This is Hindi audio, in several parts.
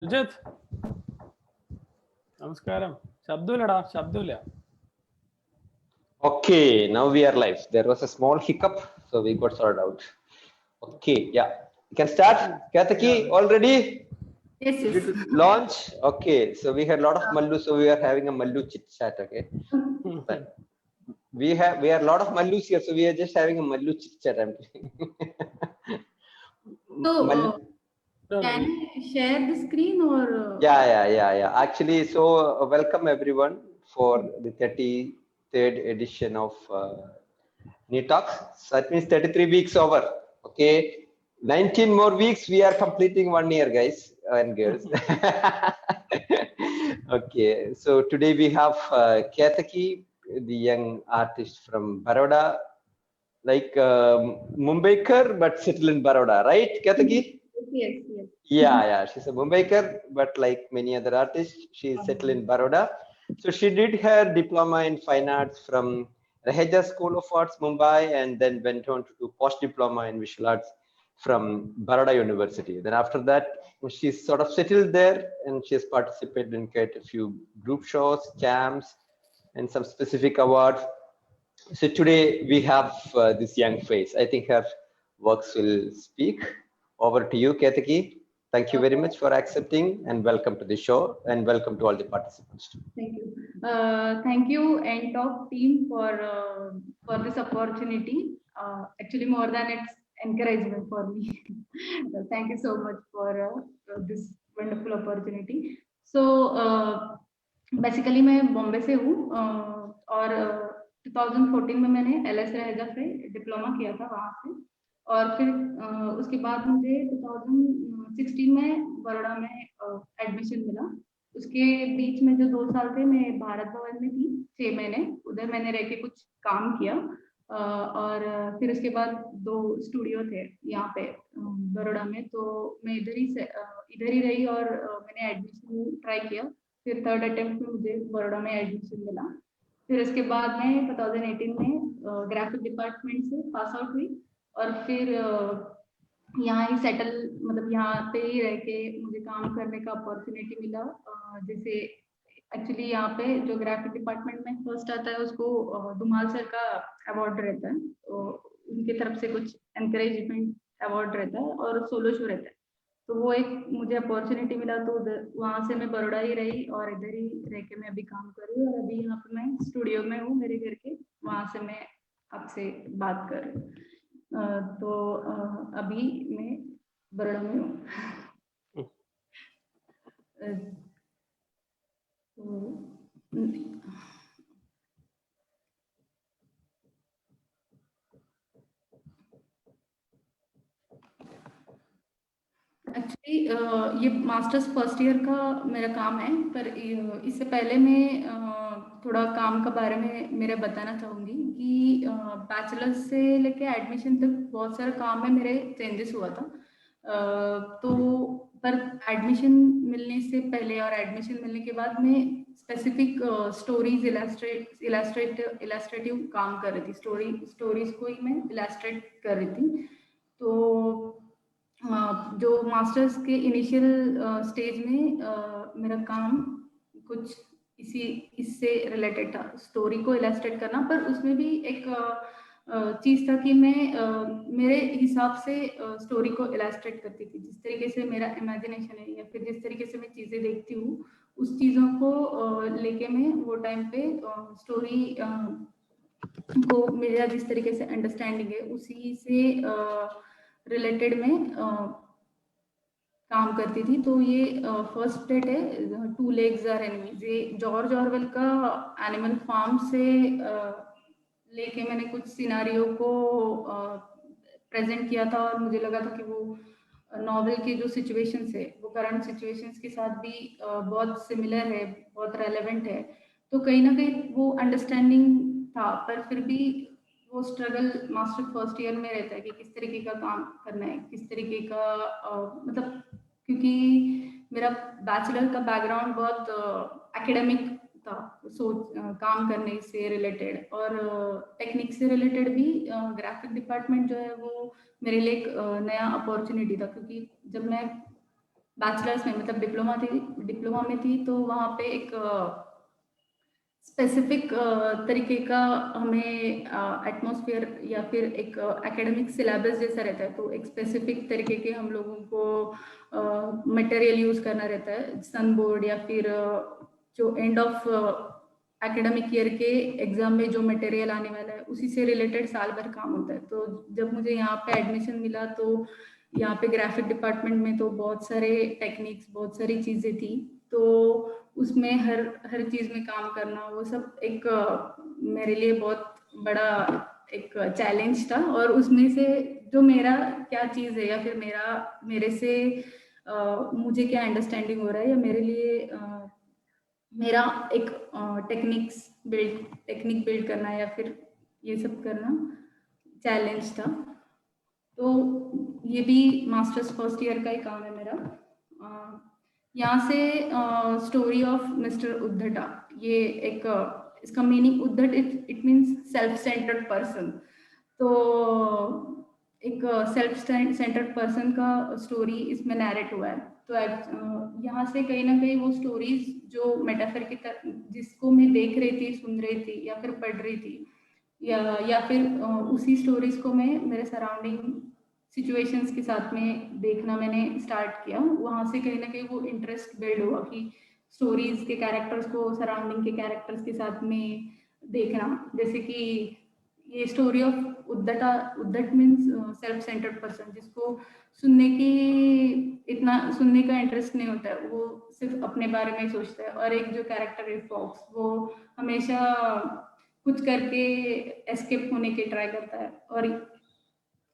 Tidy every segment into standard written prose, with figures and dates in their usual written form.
സുജിത് നമസ്കാരം. ശബ്ദമില്ലടാ, ശബ്ദമില്ല. Okay, now we are live. There was a small hiccup, so we got sorted out. Okay, yeah. You can start. Kataki, all ready? Yes, yes. Ready to launch? Okay, so we had a lot of Mallu, so we are having a Mallu chit chat, okay? But we are a lot of Mallus here, so we are just having a Mallu chit chat. So, Mallu. can I share the screen or? Yeah. Actually, so welcome everyone for the 33rd edition of New Talks. So that means 33 weeks over. Okay, 19 more weeks. We are completing 1 year, guys and girls. Okay, so today we have Ketaki, the young artist from Baroda, like Mumbaikar, but settled in Baroda, right, Ketaki? Yes. Yeah. She's a Mumbaikar, but like many other artists, she's settled in Baroda. So she did her diploma in fine arts from Raheja School of Arts, Mumbai, and then went on to do post-diploma in visual arts from Baroda University. Then after that, she's sort of settled there, and she has participated in quite a few group shows, jams, and some specific awards. So today we have this young face. I think her works will speak. Over to you, Ketaki. Thank you very much for accepting, and welcome to the show, and welcome to all the participants. Thank you NTalk team for this opportunity. Actually, more than it's encouragement for me. Thank you so much for this wonderful opportunity. So basically मैं बॉम्बे से हूँ और 2014 में मैंने LS रहेजा से डिप्लोमा किया था वहाँ से, और फिर उसके बाद मुझे 2016 में बड़ौदा में एडमिशन मिला। उसके बीच में जो 2 साल थे मैं भारत भवन में थी, 6 महीने उधर मैंने रह के कुछ काम किया, और फिर उसके बाद 2 स्टूडियो थे यहाँ पे बड़ौदा में, तो मैं इधर ही रही और मैंने एडमिशन ट्राई किया। फिर 3rd अटेम्प्ट में मुझे बड़ौदा में एडमिशन मिला। फिर उसके बाद मैं 2018 में ग्राफिक डिपार्टमेंट से पास आउट हुई और फिर यहाँ ही सेटल, मतलब यहाँ पे ही रह के मुझे काम करने का अपॉर्चुनिटी मिला। जैसे एक्चुअली यहाँ पे जो ग्राफिक डिपार्टमेंट में फर्स्ट आता है उसको धुमाल सर का अवार्ड रहता है, तो उनकी तरफ से कुछ एनकरेजमेंट अवार्ड रहता है और सोलो शो रहता है, तो वो एक मुझे अपॉर्चुनिटी मिला, तो वहाँ से मैं बड़ौदा ही रही और इधर ही रह के मैं अभी काम कर रही हूँ, और अभी यहाँ पे मैं स्टूडियो में हूँ मेरे घर के, वहाँ से मैं आपसे बात कर रही हूँ। तो अभी मैं बड़ौदा में हूँ। एक्चुअली ये मास्टर्स फर्स्ट ईयर का मेरा काम है, पर इससे पहले मैं थोड़ा काम के बारे में मेरा बताना चाहूँगी कि बैचलर्स से लेके एडमिशन तक बहुत सारा काम में मेरे चेंजेस हुआ था। तो पर एडमिशन मिलने से पहले और एडमिशन मिलने के बाद मैं स्पेसिफिक स्टोरीज इलास्ट्रेटिव काम कर रही थी, स्टोरीज को ही मैं इलास्ट्रेट कर रही थी। तो जो मास्टर्स के इनिशियल स्टेज में मेरा काम कुछ इससे रिलेटेड था, स्टोरी को इलास्ट्रेट करना, पर उसमें भी एक चीज़ था कि मैं मेरे हिसाब से स्टोरी को इलास्ट्रेट करती थी, जिस तरीके से मेरा इमेजिनेशन है या फिर जिस तरीके से मैं चीज़ें देखती हूँ उस चीज़ों को लेके मैं वो टाइम पे स्टोरी को मेरा जिस तरीके से अंडरस्टैंडिंग है उसी से रिलेटेड में काम करती थी। तो ये फर्स्ट स्टेट है 2 legs आर एनिमीज, ये जॉर्ज ऑरवेल का एनिमल फार्म से लेके मैंने कुछ सिनारियो को प्रेजेंट किया था, और मुझे लगा था कि वो नॉवेल की जो सिचुएशंस है वो करंट सिचुएशंस के साथ भी बहुत सिमिलर है, बहुत रेलेवेंट है, तो कहीं ना कहीं वो अंडरस्टैंडिंग था, पर फिर भी वो स्ट्रगल मास्टर फर्स्ट ईयर में रहता है कि किस तरीके का काम करना है, किस तरीके का मतलब क्योंकि मेरा बैचलर का बैकग्राउंड बहुत एकेडमिक था, काम करने से रिलेटेड और टेक्निक से रिलेटेड भी। ग्राफिक डिपार्टमेंट जो है वो मेरे लिए एक नया अपॉर्चुनिटी था, क्योंकि जब मैं बैचलर्स में मतलब डिप्लोमा में थी, तो वहाँ पे एक स्पेसिफिक तरीके का हमें एटमॉस्फेयर या फिर एक एकेडमिक सिलेबस जैसा रहता है, तो एक स्पेसिफिक तरीके के हम लोगों को मटेरियल यूज़ करना रहता है। सन बोर्ड या फिर जो एंड ऑफ एकेडमिक ईयर के एग्जाम में जो मटेरियल आने वाला है उसी से रिलेटेड साल भर काम होता है। तो जब मुझे यहाँ पे एडमिशन मिला तो यहाँ पे ग्राफिक डिपार्टमेंट में तो बहुत सारे टेक्निक्स, बहुत सारी चीज़ें थी, तो उसमें हर चीज़ में काम करना वो सब एक मेरे लिए बहुत बड़ा एक चैलेंज था। और उसमें से जो मेरा क्या चीज़ है या फिर मेरे से मुझे क्या अंडरस्टैंडिंग हो रहा है या मेरे लिए मेरा एक टेक्निक बिल्ड करना या फिर ये सब करना चैलेंज था। तो ये भी मास्टर्स फर्स्ट ईयर का ही काम है मेरा। यहाँ से स्टोरी ऑफ मिस्टर उद्धटा, ये एक इसका मीनिंग उद्धट it means self centred person. तो एक सेल्फ सेंटर्ड पर्सन का स्टोरी इसमें नैरेट हुआ है। तो यहाँ से कहीं ना कहीं वो स्टोरीज जो मेटाफर की तरह जिसको मैं देख रही थी, सुन रही थी या फिर पढ़ रही थी, या फिर उसी स्टोरीज को मैं मेरे सराउंडिंग सिचुएशंस के साथ में देखना मैंने स्टार्ट किया। वहाँ से कहीं ना कहीं वो इंटरेस्ट बिल्ड हुआ कि स्टोरीज के कैरेक्टर्स को सराउंडिंग के कैरेक्टर्स के साथ में देखना। जैसे कि ये स्टोरी ऑफ उद्धट मीन्स सेल्फ सेंटर्ड पर्सन, जिसको सुनने का इंटरेस्ट नहीं होता है, वो सिर्फ अपने बारे में ही सोचता है। और एक जो कैरेक्टर है फॉक्स, वो हमेशा कुछ करके एस्केप होने के ट्राई करता है। और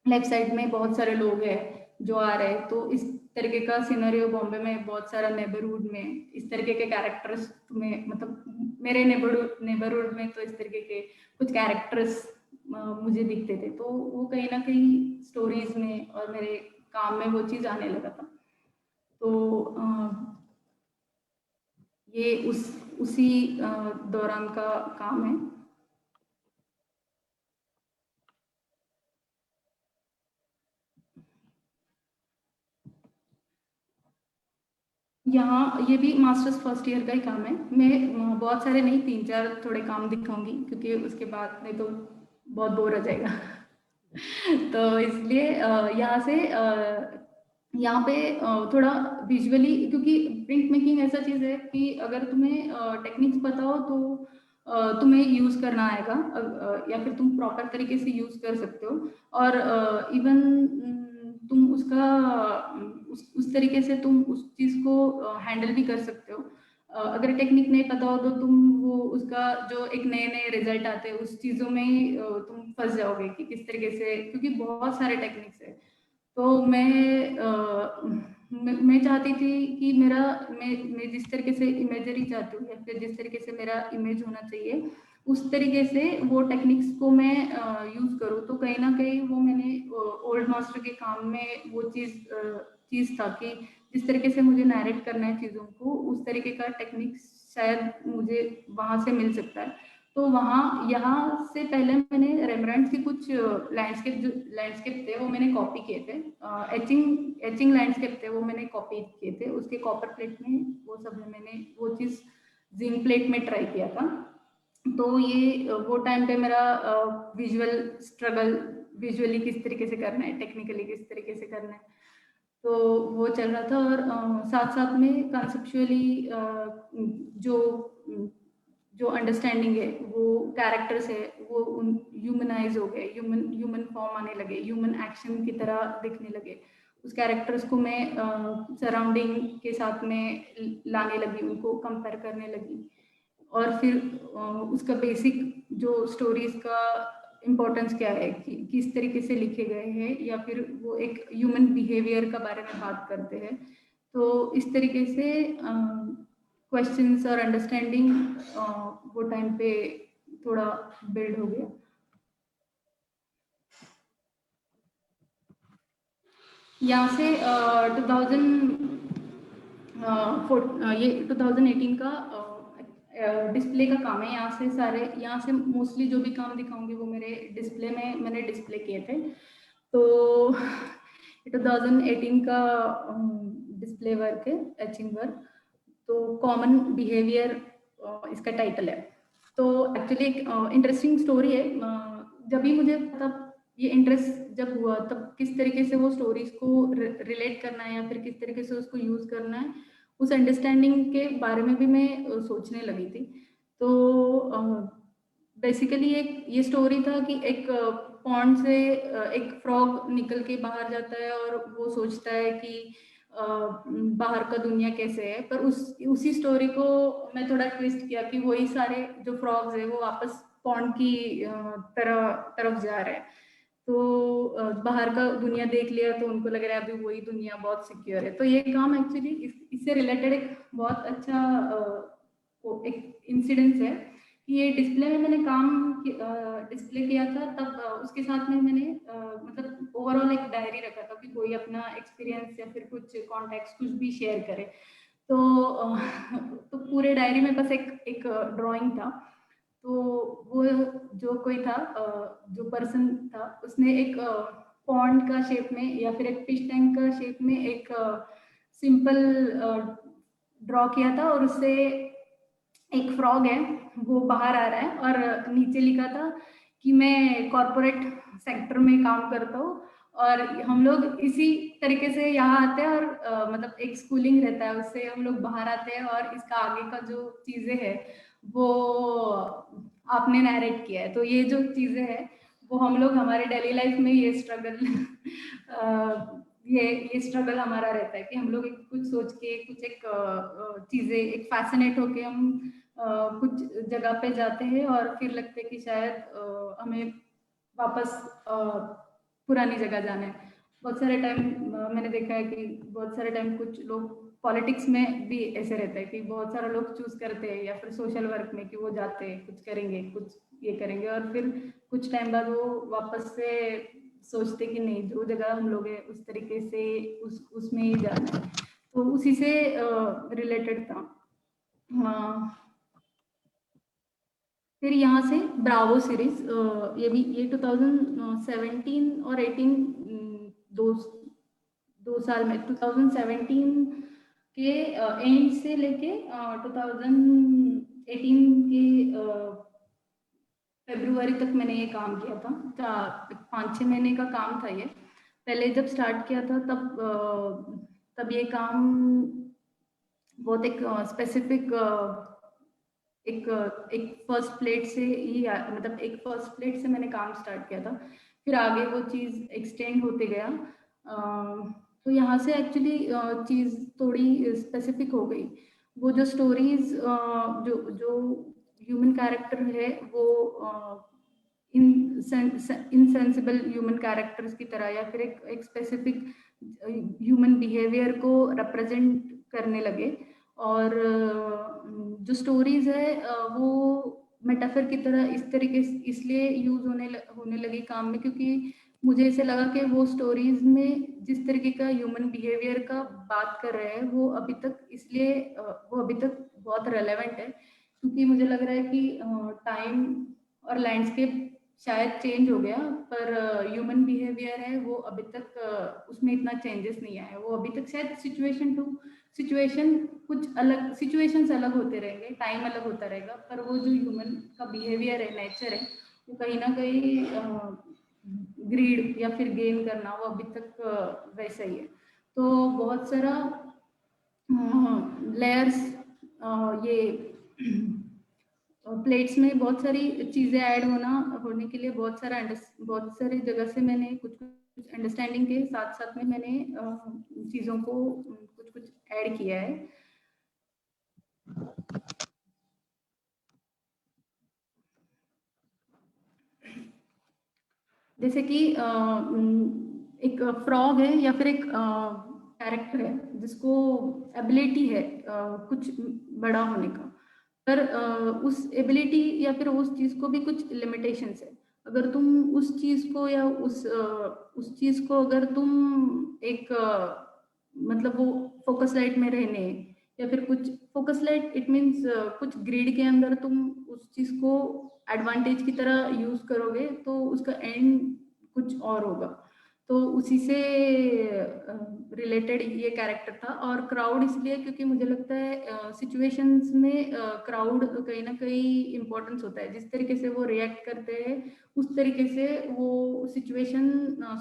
लेफ्ट साइड में बहुत सारे लोग हैं जो आ रहे हैं। तो इस तरीके का सिनेरियो बॉम्बे में बहुत सारा नेबरहुड में इस तरीके के कैरेक्टर्स तुम्हें मतलब मेरे नेबरहुड में तो इस तरीके के कुछ कैरेक्टर्स मुझे दिखते थे। तो वो कहीं ना कहीं स्टोरीज में और मेरे काम में वो चीज़ आने लगा था। तो ये उसी दौरान का काम है। यहाँ ये भी मास्टर्स फर्स्ट ईयर का ही काम है। मैं बहुत सारे नहीं, 3-4 थोड़े काम दिखाऊंगी क्योंकि उसके बाद नहीं तो बहुत बोर हो जाएगा। तो इसलिए यहाँ से यहाँ पे थोड़ा विजुअली, क्योंकि प्रिंट मेकिंग ऐसा चीज़ है कि अगर तुम्हें टेक्निक्स पता हो तो तुम्हें यूज़ करना आएगा, या फिर तुम प्रॉपर तरीके से यूज़ कर सकते हो। और इवन तुम उसका उस तरीके से तुम उस चीज़ को हैंडल भी कर सकते हो। अगर टेक्निक नहीं पता हो तो तुम वो उसका जो एक नए नए रिजल्ट आते हैं उस चीज़ों में ही तुम फंस जाओगे कि किस तरीके से, क्योंकि बहुत सारे टेक्निक्स है। तो मैं चाहती थी कि मैं जिस तरीके से इमेजरी चाहती हूँ या फिर जिस तरीके से मेरा इमेज होना चाहिए उस तरीके से वो टेक्निक्स को मैं यूज़ करूँ। तो कहीं ना कहीं वो मैंने ओल्ड मास्टर के काम में वो चीज़ था कि जिस तरीके से मुझे नैरेट करना है चीज़ों को, उस तरीके का टेक्निक शायद मुझे वहाँ से मिल सकता है। तो यहाँ से पहले मैंने रेमब्रांड्ट की कुछ लैंडस्केप थे वो मैंने कॉपी किए थे। एचिंग लैंडस्केप थे वो मैंने कॉपी किए थे। उसके कॉपर प्लेट में वो सब मैंने वो चीज़ जिंक प्लेट में ट्राई किया था। तो ये वो टाइम पे मेरा विजुअली किस तरीके से करना है, टेक्निकली किस तरीके से करना है, तो वो चल रहा था। और साथ साथ में कंसेप्चुअली जो अंडरस्टैंडिंग है, वो कैरेक्टर्स है वो ह्यूमनाइज हो गए, ह्यूमन फॉर्म आने लगे, ह्यूमन एक्शन की तरह दिखने लगे। उस कैरेक्टर्स को मैं सराउंडिंग के साथ में लाने लगी, उनको कंपेयर करने लगी। और फिर उसका बेसिक जो स्टोरीज का इम्पोर्टेंस क्या है कि किस तरीके से लिखे गए हैं, या फिर वो एक ह्यूमन बिहेवियर का बारे में बात करते हैं। तो इस तरीके से क्वेश्चंस और अंडरस्टैंडिंग वो टाइम पे थोड़ा बिल्ड हो गया। यहाँ से 2018 का डिस्प्ले का काम है। यहाँ से मोस्टली जो भी काम दिखाऊंगी वो मेरे डिस्प्ले में मैंने डिस्प्ले किए थे। तो 2018 का डिस्प्ले डिस्प्ले वर्क है, एचिंग वर्क। तो कॉमन बिहेवियर इसका टाइटल है। तो एक्चुअली एक इंटरेस्टिंग स्टोरी है। जब भी मुझे मतलब ये इंटरेस्ट जब हुआ तब किस तरीके से वो स्टोरीज को रिलेट करना है या फिर किस तरीके से उसको यूज करना है, उस अंडरस्टैंडिंग के बारे में भी मैं सोचने लगी थी। तो बेसिकली एक ये स्टोरी था कि एक पॉन्ड से एक फ्रॉग निकल के बाहर जाता है और वो सोचता है कि बाहर का दुनिया कैसे है, पर उसी स्टोरी को मैं थोड़ा ट्विस्ट किया कि वही सारे जो फ्रॉग्स है वो वापस पॉन्ड की तरफ जा रहे हैं। तो बाहर का दुनिया देख लिया तो उनको लग रहा है अभी वही दुनिया बहुत सिक्योर है। तो ये काम एक्चुअली इससे रिलेटेड एक बहुत अच्छा एक इंसिडेंस है कि ये डिस्प्ले में मैंने काम डिस्प्ले किया था। तब उसके साथ में मैंने मतलब ओवरऑल एक डायरी रखा था कि कोई अपना एक्सपीरियंस या फिर कुछ कॉन्टेक्स्ट कुछ भी शेयर करे। तो तो पूरे डायरी में बस एक ड्राइंग था। तो वो जो कोई था जो पर्सन था उसने एक पॉन्ड का शेप में या फिर एक फिश टैंक का शेप में एक सिंपल ड्रॉ किया था और उससे एक फ्रॉग है वो बाहर आ रहा है और नीचे लिखा था कि मैं कॉर्पोरेट सेक्टर में काम करता हूँ और हम लोग इसी तरीके से यहाँ आते हैं और मतलब एक स्कूलिंग रहता है उससे हम लोग बाहर आते हैं और इसका आगे का जो चीजें है वो आपने नैरेट किया है। तो ये जो चीजें हैं वो हम लोग हमारे डेली लाइफ में ये स्ट्रगल ये स्ट्रगल हमारा रहता है कि हम लोग कुछ सोच के कुछ एक चीजें एक फैसिनेट होके हम कुछ जगह पे जाते हैं और फिर लगता है कि शायद हमें वापस पुरानी जगह जाना है। बहुत सारे टाइम मैंने देखा है कि बहुत सारे टाइम कुछ लोग पॉलिटिक्स में भी ऐसे रहता है कि बहुत सारे लोग चूज करते हैं या फिर सोशल वर्क में कि वो जाते हैं कुछ करेंगे कुछ ये करेंगे और फिर कुछ टाइम बाद वो वापस से सोचते कि नहीं जो जगह हम लोग है उस तरीके से उसमें ही जाना है। तो उसी से रिलेटेड था। फिर यहाँ से ब्रावो सीरीज ये 2017 और 18 दो साल में 2017 के एंड से लेके 2018 के फरवरी तक मैंने ये काम किया था। 5-6 महीने का काम था ये। पहले जब स्टार्ट किया था तब ये काम बहुत एक स्पेसिफिक एक फर्स्ट प्लेट से ही मतलब एक फर्स्ट प्लेट से मैंने काम स्टार्ट किया था। फिर आगे वो चीज़ एक्सटेंड होते गया। तो यहाँ से एक्चुअली चीज़ थोड़ी स्पेसिफिक हो गई। वो जो स्टोरीज जो ह्यूमन कैरेक्टर है वो इनसेंसिबल ह्यूमन कैरेक्टर्स की तरह या फिर एक स्पेसिफिक ह्यूमन बिहेवियर को रिप्रेजेंट करने लगे। और जो स्टोरीज है वो मेटाफर की तरह इस तरीके से इसलिए यूज होने लगी काम में क्योंकि मुझे ऐसे लगा कि वो स्टोरीज में जिस तरीके का ह्यूमन बिहेवियर का बात कर रहे हैं वो अभी तक इसलिए वो अभी तक बहुत रेलेवेंट है क्योंकि मुझे लग रहा है कि टाइम और लैंडस्केप शायद चेंज हो गया पर ह्यूमन बिहेवियर है वो अभी तक उसमें इतना चेंजेस नहीं आया। वो अभी तक शायद सिचुएशन टू सिचुएशन कुछ अलग सिचुएशंस अलग होते रहेंगे, टाइम अलग होता रहेगा, पर वो जो ह्यूमन का बिहेवियर है, नेचर है, वो कहीं ना कहीं ग्रीड या फिर गेन करना वो अभी तक वैसा ही है। तो बहुत सारा लेयर्स ये प्लेट्स में बहुत सारी चीजें ऐड होने के लिए बहुत सारी जगह से मैंने कुछ अंडरस्टैंडिंग के साथ साथ में मैंने चीजों को कुछ ऐड किया है। जैसे कि एक फ्रॉग है या फिर एक कैरेक्टर है जिसको एबिलिटी है कुछ बड़ा होने का, पर उस एबिलिटी या फिर उस चीज को भी कुछ लिमिटेशंस है। अगर तुम उस चीज को या उस चीज को अगर तुम एक मतलब वो फोकस लाइट में रहने या फिर कुछ फोकस लाइट इट मीन्स कुछ ग्रिड के अंदर तुम उस चीज को एडवांटेज की तरह यूज करोगे तो उसका एंड कुछ और होगा। तो उसी से रिलेटेड ये कैरेक्टर था। और क्राउड इसलिए क्योंकि मुझे लगता है सिचुएशंस में क्राउड कहीं ना कहीं इम्पोर्टेंस होता है। जिस तरीके से वो रिएक्ट करते हैं उस तरीके से वो सिचुएशन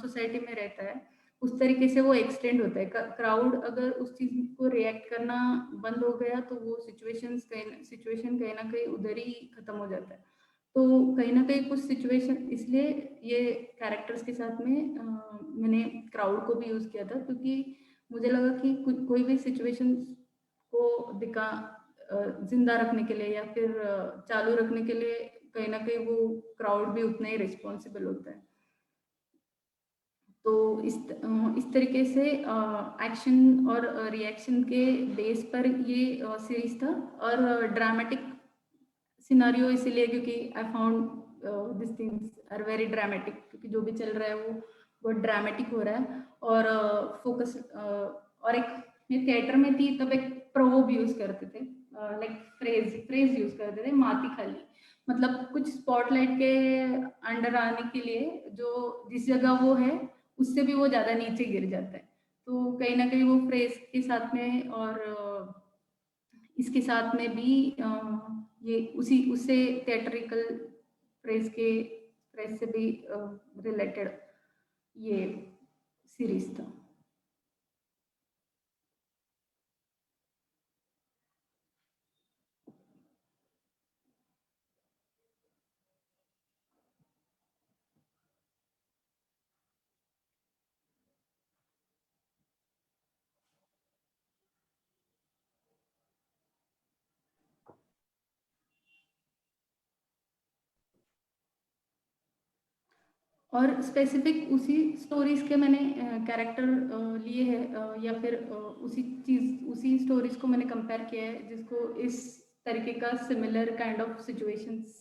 सोसाइटी में रहता है, उस तरीके से वो एक्सटेंड होता है। क्राउड अगर उस चीज को रिएक्ट करना बंद हो गया तो वो सिचुएशन कहीं ना कहीं उधर ही खत्म हो जाता है। तो कहीं ना कहीं कुछ सिचुएशन इसलिए ये कैरेक्टर्स के साथ में मैंने क्राउड को भी यूज किया था, क्योंकि मुझे लगा कि कोई भी सिचुएशन को जिंदा रखने के लिए या फिर चालू रखने के लिए कहीं ना कहीं वो क्राउड भी उतना ही रिस्पॉन्सिबल होता है। तो इस तरीके से एक्शन और रिएक्शन के बेस पर ये सीरीज था। और ड्रामेटिक सिनारियो इसीलिए क्योंकि I found this things are very dramatic, क्योंकि जो भी चल रहा है वो बहुत ड्रामेटिक हो रहा है। और फोकस और एक मैं थिएटर में थी तब एक प्रोवर्ब यूज करते थे, लाइक फ्रेज यूज करते थे, माती खाली। मतलब कुछ स्पॉटलाइट के अंडर आने के लिए जो जिस जगह वो है उससे भी वो ज्यादा नीचे गिर जाता है। तो कहीं ना कहीं वो फ्रेज के साथ में और इसके साथ में भी ये उसी उससे थिएट्रिकल फ्रेज से भी रिलेटेड ये सीरीज था। और स्पेसिफिक उसी स्टोरीज के मैंने कैरेक्टर लिए हैं, या फिर उसी स्टोरीज को मैंने कंपेयर किया है जिसको इस तरीके का सिमिलर काइंड ऑफ सिचुएशंस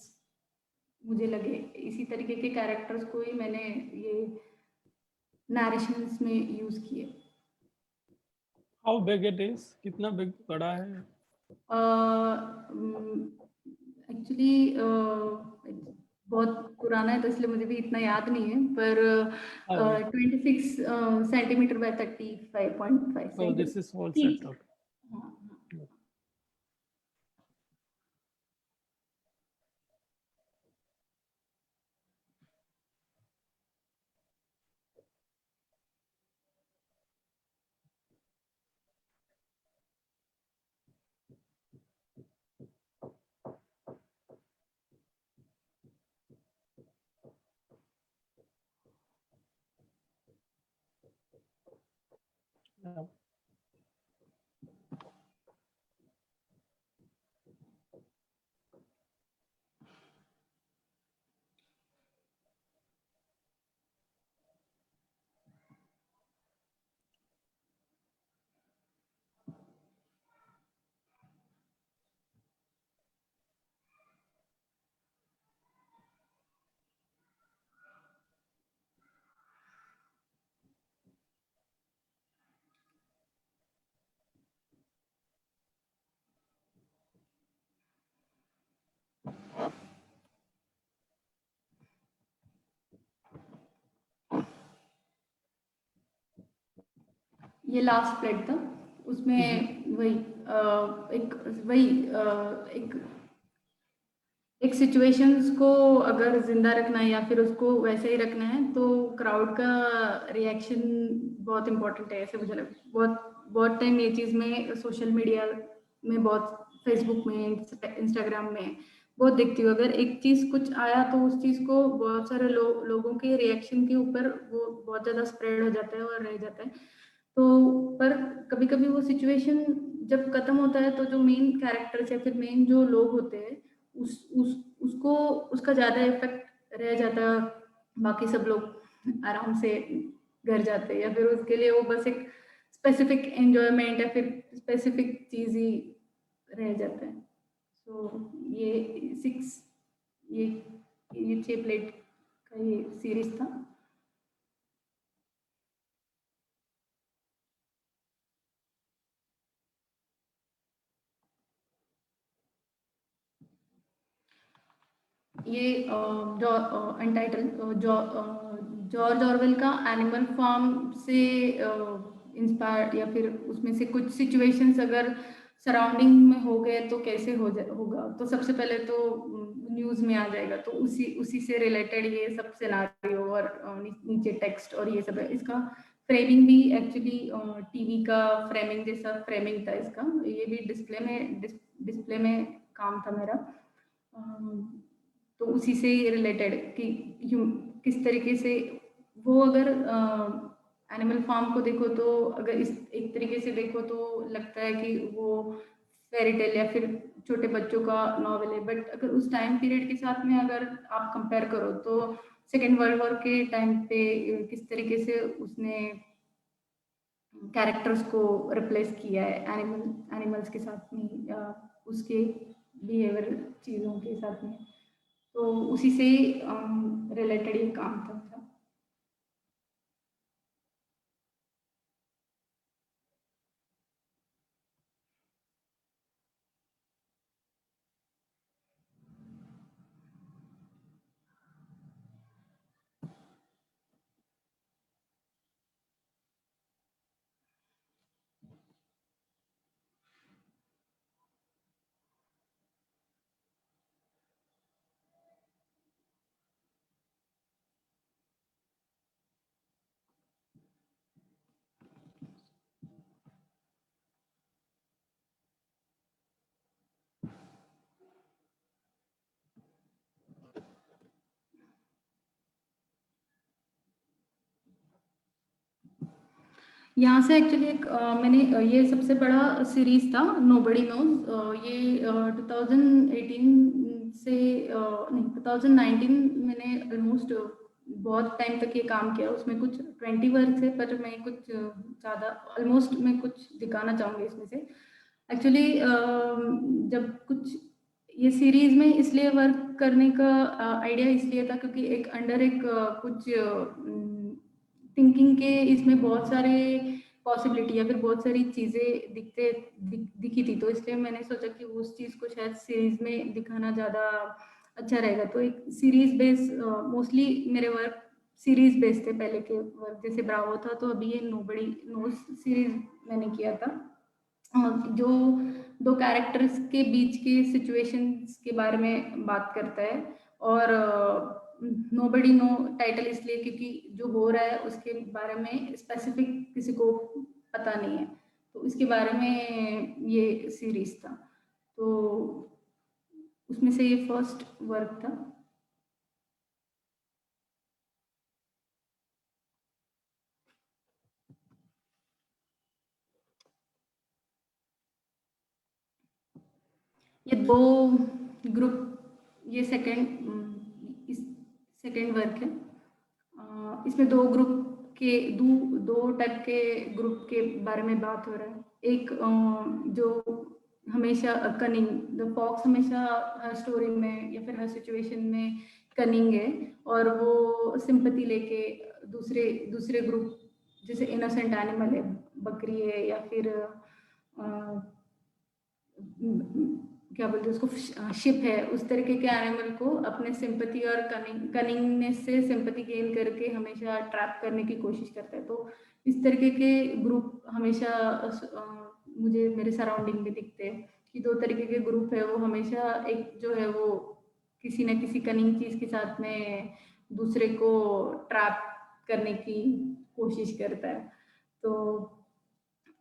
मुझे लगे। इसी तरीके के कैरेक्टर्स को ही मैंने ये नरेशंस में यूज किए। हाउ बिग इट इज, कितना बिग बड़ा है? एक्चुअली बहुत पुराना है तो इसलिए मुझे भी इतना याद नहीं है, पर 26 centimetre bye 35.5 So this is whole ठीक। set. Okay. हाँ, Yeah. ये लास्ट प्लेट था, उसमें वही एक सिचुएशंस को अगर जिंदा रखना है या फिर उसको वैसे ही रखना है तो क्राउड का रिएक्शन बहुत इंपॉर्टेंट है। ऐसे मुझे लगता है बहुत बहुत टाइम ये चीज़ में सोशल मीडिया में, बहुत फेसबुक में, इंस्टाग्राम में बहुत देखती हूँ। अगर एक चीज़ कुछ आया तो उस चीज़ को बहुत सारे लोगों के रिएक्शन के ऊपर वो बहुत ज़्यादा स्प्रेड हो जाता है और रह जाता है। तो पर कभी कभी वो सिचुएशन जब खत्म होता है तो जो मेन कैरेक्टर्स या फिर मेन जो लोग होते हैं उसको उसका ज्यादा इफेक्ट रह जाता है, बाकी सब लोग आराम से घर जाते हैं या फिर उसके लिए वो बस एक स्पेसिफिक एंजॉयमेंट या फिर स्पेसिफिक चीज ही रह जाता है। सो ये सिक्स ये ये 6 प्लेट का ये सीरीज था। ये अनटाइटल जॉर्ज ऑरवेल का एनिमल फार्म से इंस्पायर्ड, या फिर उसमें से कुछ सिचुएशंस अगर सराउंडिंग में हो गए तो कैसे होगा, तो सबसे पहले तो न्यूज में आ जाएगा, तो उसी से रिलेटेड ये सब सिनारियो और नीचे टेक्स्ट और ये सब है। इसका फ्रेमिंग भी एक्चुअली टीवी का फ्रेमिंग जैसा फ्रेमिंग था इसका। ये भी डिस्प्ले में काम था मेरा। तो उसी से रिलेटेड कि किस तरीके से वो, अगर एनिमल फार्म को देखो तो अगर इस एक तरीके से देखो तो लगता है कि वो फेरी टेल या फिर छोटे बच्चों का नॉवेल है, बट अगर उस टाइम पीरियड के साथ में अगर आप कंपेयर करो तो सेकेंड वर्ल्ड वॉर के टाइम पे किस तरीके से उसने कैरेक्टर्स को रिप्लेस किया है एनिमल्स के साथ में, या उसके बिहेवियर चीज़ों के साथ में, तो उसी से रिलेटेड ये काम था मेरा। यहाँ से एक्चुअली एक मैंने ये सबसे बड़ा सीरीज था नोबडी नोज, ये 2018 से नहीं 2019 मैंने ऑलमोस्ट बहुत टाइम तक ये काम किया। उसमें कुछ 20 वर्क है, पर मैं कुछ ज़्यादा ऑलमोस्ट मैं कुछ दिखाना चाहूँगी इसमें से। एक्चुअली जब कुछ ये सीरीज में इसलिए वर्क करने का आइडिया इसलिए था क्योंकि एक अंडर एक कुछ थिंकिंग के इसमें बहुत सारे पॉसिबिलिटी या फिर बहुत सारी चीज़ें दिखी थी, तो इसलिए मैंने सोचा कि उस चीज़ को शायद सीरीज में दिखाना ज़्यादा अच्छा रहेगा। तो एक सीरीज बेस, मोस्टली मेरे वर्क सीरीज बेस थे पहले के वर्क, जैसे ब्रावो था तो अभी ये नोबडी नोज सीरीज मैंने किया था, जो दो कैरेक्टर्स के बीच के सिचुएशंस के बारे में बात करता है। और नोबडी नो टाइटल इसलिए क्योंकि जो हो रहा है उसके बारे में स्पेसिफिक किसी को पता नहीं है, तो इसके बारे में ये सीरीज था। तो उसमें से ये फर्स्ट वर्क था। ये दो ग्रुप, ये इस सेकेंड वर्क है। इसमें दो ग्रुप के दो टाइप के ग्रुप के बारे में बात हो रहा है। एक जो हमेशा कनिंग, द फॉक्स हमेशा हर स्टोरी में या फिर हर सिचुएशन में कनिंग है, और वो सिंपैथी लेके दूसरे ग्रुप, जैसे इनोसेंट एनिमल है, बकरी है, या फिर क्या बोलते हैं उसको, शिप है, उस तरीके के एनिमल को अपने सिंपैथी और कनिंगनेस से सिंपैथी गेन करके हमेशा ट्रैप करने की कोशिश करता है। तो इस तरीके के ग्रुप हमेशा मुझे मेरे सराउंडिंग में दिखते हैं कि दो तरीके के ग्रुप है। वो हमेशा एक जो है वो किसी न किसी कनिंग चीज के साथ में दूसरे को ट्रैप करने की कोशिश करता है। तो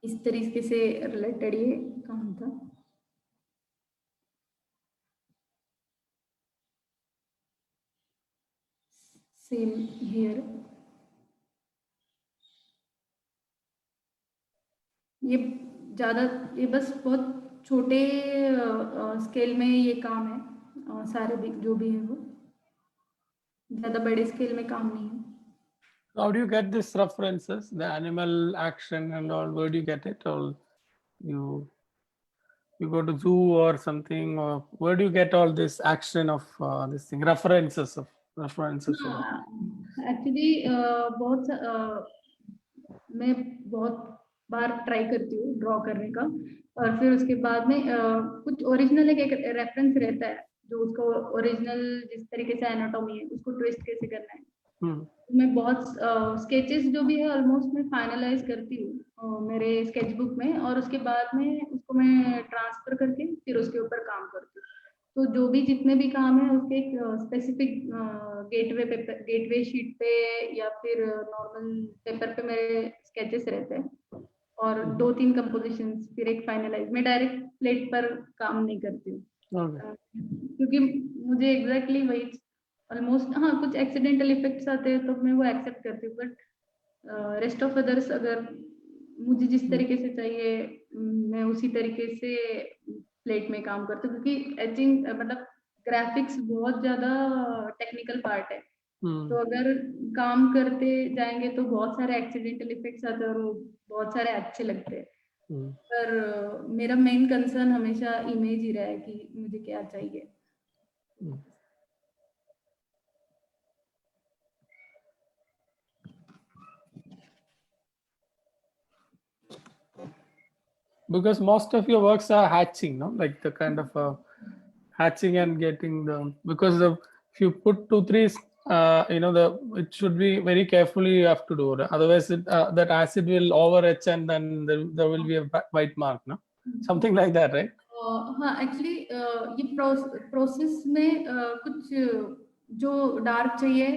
इस तरीके से रिलेटेड ये काम था। Same here. ये ये बस बहुत छोटे स्केल में ये काम है, सारे भी जो भी है वो ज़्यादा बड़े स्केल में काम नहीं है। How do you get these references, the animal action and all? Where do you get it? Or you go to zoo or something, or where do you get all this action of this thing, references of actually मैं बहुत बार ट्राई करती हूँ ड्रॉ करने का, और फिर उसके बाद में कुछ ओरिजिनल एक रेफरेंस रहता है जो उसका ओरिजिनल जिस तरीके से एनाटॉमी है उसको ट्विस्ट कैसे करना है। हम्म, मैं बहुत स्केचेस जो भी है ऑलमोस्ट मैं फाइनलाइज करती हूँ मेरे स्केचबुक में, और उसके बाद में उसको मैं ट्रांसफर करके फिर उसके ऊपर काम करती हूँ। तो जो भी जितने भी काम है उसके एक स्पेसिफिक गेटवे शीट पे या फिर नॉर्मल पेपर पे मेरे स्केचेस रहते हैं, और 2-3 कंपोजिशंस फिर एक फाइनलाइज। मैं डायरेक्ट प्लेट पर काम नहीं करती हूँ okay. क्योंकि मुझे एग्जैक्टली वही ऑलमोस्ट, हाँ कुछ एक्सीडेंटल इफेक्ट्स आते हैं तो मैं वो एक्सेप्ट करती हूँ, बट रेस्ट ऑफ अदर्स अगर मुझे जिस तरीके से चाहिए मैं उसी तरीके से प्लेट में काम करती हूँ, क्योंकि एचिंग मतलब ग्राफिक्स बहुत ज्यादा टेक्निकल पार्ट है। तो अगर काम करते जाएंगे तो बहुत सारे एक्सीडेंटल इफेक्ट्स आते हैं और वो बहुत सारे अच्छे लगते हैं। पर मेरा मेन कंसर्न हमेशा इमेज ही रहा है कि मुझे क्या चाहिए। Because most of your works are hatching, no? Like the kind of hatching and getting the, because if you put 2-3 it should be very carefully you have to do it. Otherwise that acid will over etch and then there will be a white mark, no? Something like that, right? हाँ एक्चुअली ये प्रोसेस में कुछ जो डार्क चाहिए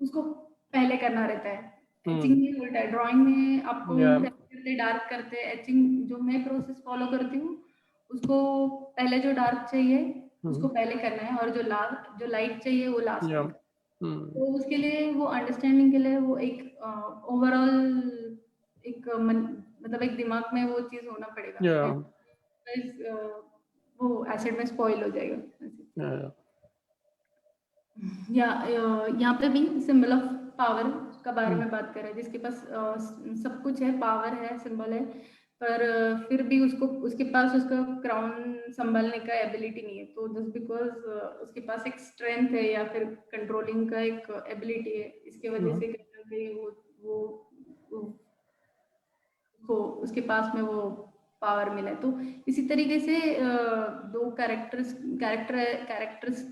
उसको पहले करना रहता है। एचिंग में उल्टा है, ड्राइंग में आपको पहले डार्क करते हैं। एचिंग जो मैं प्रोसेस फॉलो करती हूँ उसको पहले जो डार्क चाहिए उसको पहले करना है, और जो लाइट चाहिए वो लास्ट में। तो उसके लिए वो अंडरस्टैंडिंग के लिए वो एक ओवरऑल एक मतलब एक दिमाग में वो चीज होना पड़ेगा। वो एसिड में स्पॉइल हो जाएगा। यहाँ पे भी सिंबल ऑफ पावर का बारे में बात कर रहे हैं, जिसके पास सब कुछ है, पावर है, सिंबल है, पर फिर भी उसके पास उसका क्राउन संभालने का एबिलिटी नहीं है। तो जस्ट बिकॉज उसके पास एक स्ट्रेंथ है या फिर कंट्रोलिंग का एक एबिलिटी है, इसके वजह से कहीं ना कहीं वो उसके पास में वो पावर मिला है। तो इसी तरीके से दो कैरेक्टर्स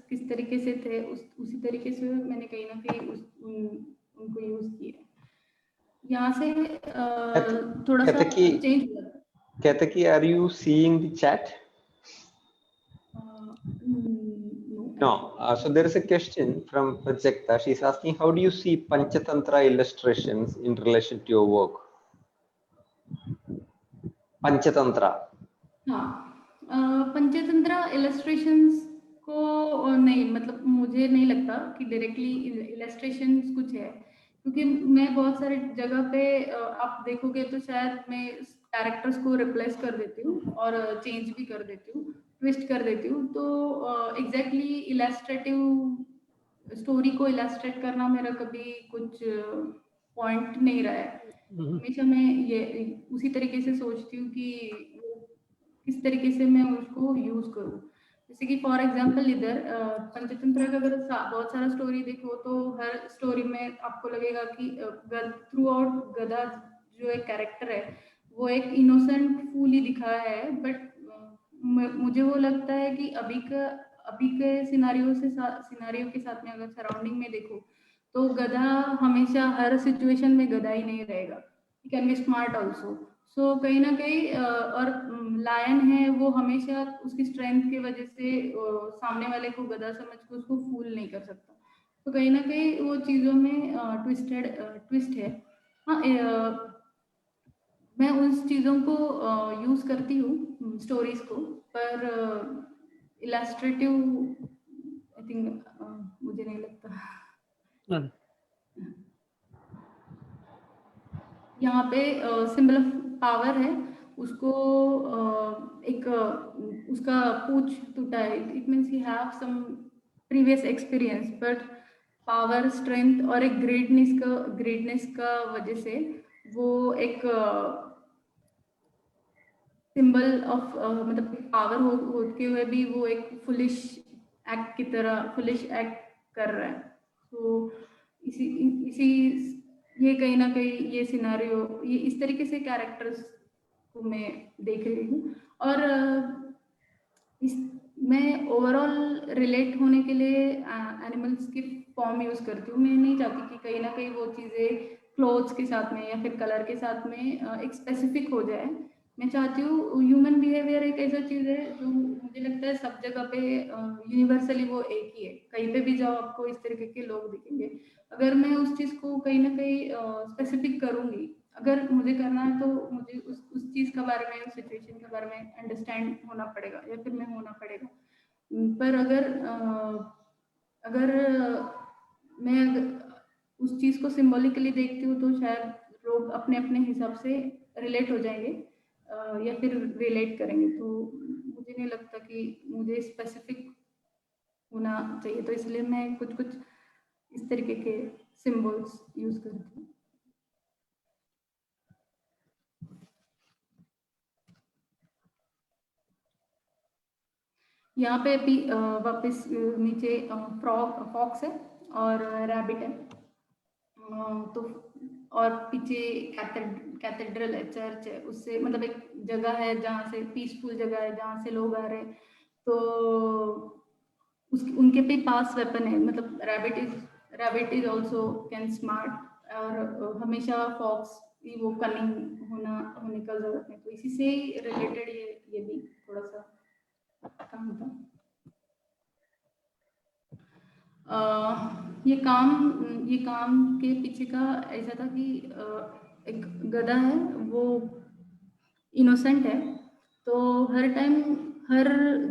किस तरीके से थे उसी तरीके से मैंने कहीं ना कहीं उनको यूज किया। यहाँ से थोड़ा सा चेंज हुआ। Ketaki, are you seeing the chat? No. So there is a question from Prajakta. She's asking, how do you see Panchatantra illustrations in relation to your work? Panchatantra. हाँ, पंचतंत्र इलस्ट्रेशंस को नहीं, मतलब मुझे नहीं लगता कि डायरेक्टली इलस्ट्रेशंस कुछ है, क्योंकि मैं बहुत सारे जगह पे आप देखोगे तो शायद मैं कैरेक्टर्स को रिप्लेस कर देती हूँ और चेंज भी कर देती हूँ, ट्विस्ट कर देती हूँ। तो एग्जैक्टली इलस्ट्रेटिव स्टोरी को इलस्ट्रेट करना मेरा कभी कुछ पॉइंट नहीं रहा है। हमेशा मैं ये उसी तरीके से सोचती हूँ कि किस तरीके से मैं उसको यूज करूँ। जैसे कि फॉर एग्जांपल इधर पंचतंत्र का अगर बहुत सारा स्टोरी देखो तो हर स्टोरी में आपको लगेगा कि थ्रू आउट गधा जो एक कैरेक्टर है वो एक इनोसेंट फूल ही दिखा है, बट मुझे वो लगता है कि अभी के सिनारियो के साथ में अगर सराउंडिंग में देखो तो गधा हमेशा हर सिचुएशन में गधा ही नहीं रहेगा, he can be smart also. So कहीं ना कहीं और लायन है वो हमेशा उसकी स्ट्रेंथ की वजह से सामने वाले को गधा समझ के उसको फूल नहीं कर सकता। तो कहीं ना कहीं वो चीज़ों में ट्विस्ट है। हाँ, मैं उस चीज़ों को यूज़ करती हूँ स्टोरीज को, पर इलस्ट्रेटिव आई थिंक मुझे नहीं लगता। यहाँ पे सिंबल ऑफ पावर है, उसको एक उसका पूंछ टूटा है, it means he have some previous experience, but power strength और एक ग्रेटनेस का वजह से वो एक सिंबल ऑफ मतलब पावर होते हुए भी वो एक फुलिश एक्ट कर रहा है। तो इसी ये कहीं ना कहीं ये सिनारियो ये इस तरीके से कैरेक्टर्स को मैं देख रही हूँ। और मैं ओवरऑल रिलेट होने के लिए एनिमल्स की फॉर्म यूज करती हूँ। मैं नहीं चाहती कि कहीं ना कहीं वो चीज़ें क्लोथ्स के साथ में या फिर कलर के साथ में एक स्पेसिफिक हो जाए। मैं चाहती हूँ ह्यूमन बिहेवियर एक ऐसा चीज़ है जो मुझे लगता है सब जगह पे यूनिवर्सली वो एक ही है। कहीं पे भी जाओ आपको इस तरीके के लोग दिखेंगे। अगर मैं उस चीज़ को कहीं ना कहीं स्पेसिफिक करूँगी, अगर मुझे करना है तो मुझे उस चीज़ के बारे में, उस सिचुएशन के बारे में अंडरस्टैंड होना पड़ेगा या फिर मैं होना पड़ेगा। पर अगर मैं उस चीज़ को सिंबॉलिकली देखती हूँ तो शायद लोग अपने अपने हिसाब से रिलेट हो जाएंगे या फिर रिलेट करेंगे। तो मुझे नहीं लगता कि मुझे स्पेसिफिक होना चाहिए, तो इसलिए मैं कुछ कुछ इस तरीके के सिंबल्स यूज करती हूँ। यहाँ पे अभी वापस नीचे फॉक्स है और रैबिट है। तो और पीछे कैथेड्रल है, चर्च है, उससे मतलब एक जगह है जहाँ से पीसफुल जगह है जहाँ से लोग आ रहे हैं। तो उनके पे पास वेपन है, मतलब rabbit is also can smart, और हमेशा फॉक्स वो कनिंग होने का जरूरत है। तो इसी से रिलेटेड ये भी थोड़ा सा काम था। ये काम के पीछे का ऐसा था कि एक गधा है, वो इनोसेंट है। तो हर टाइम हर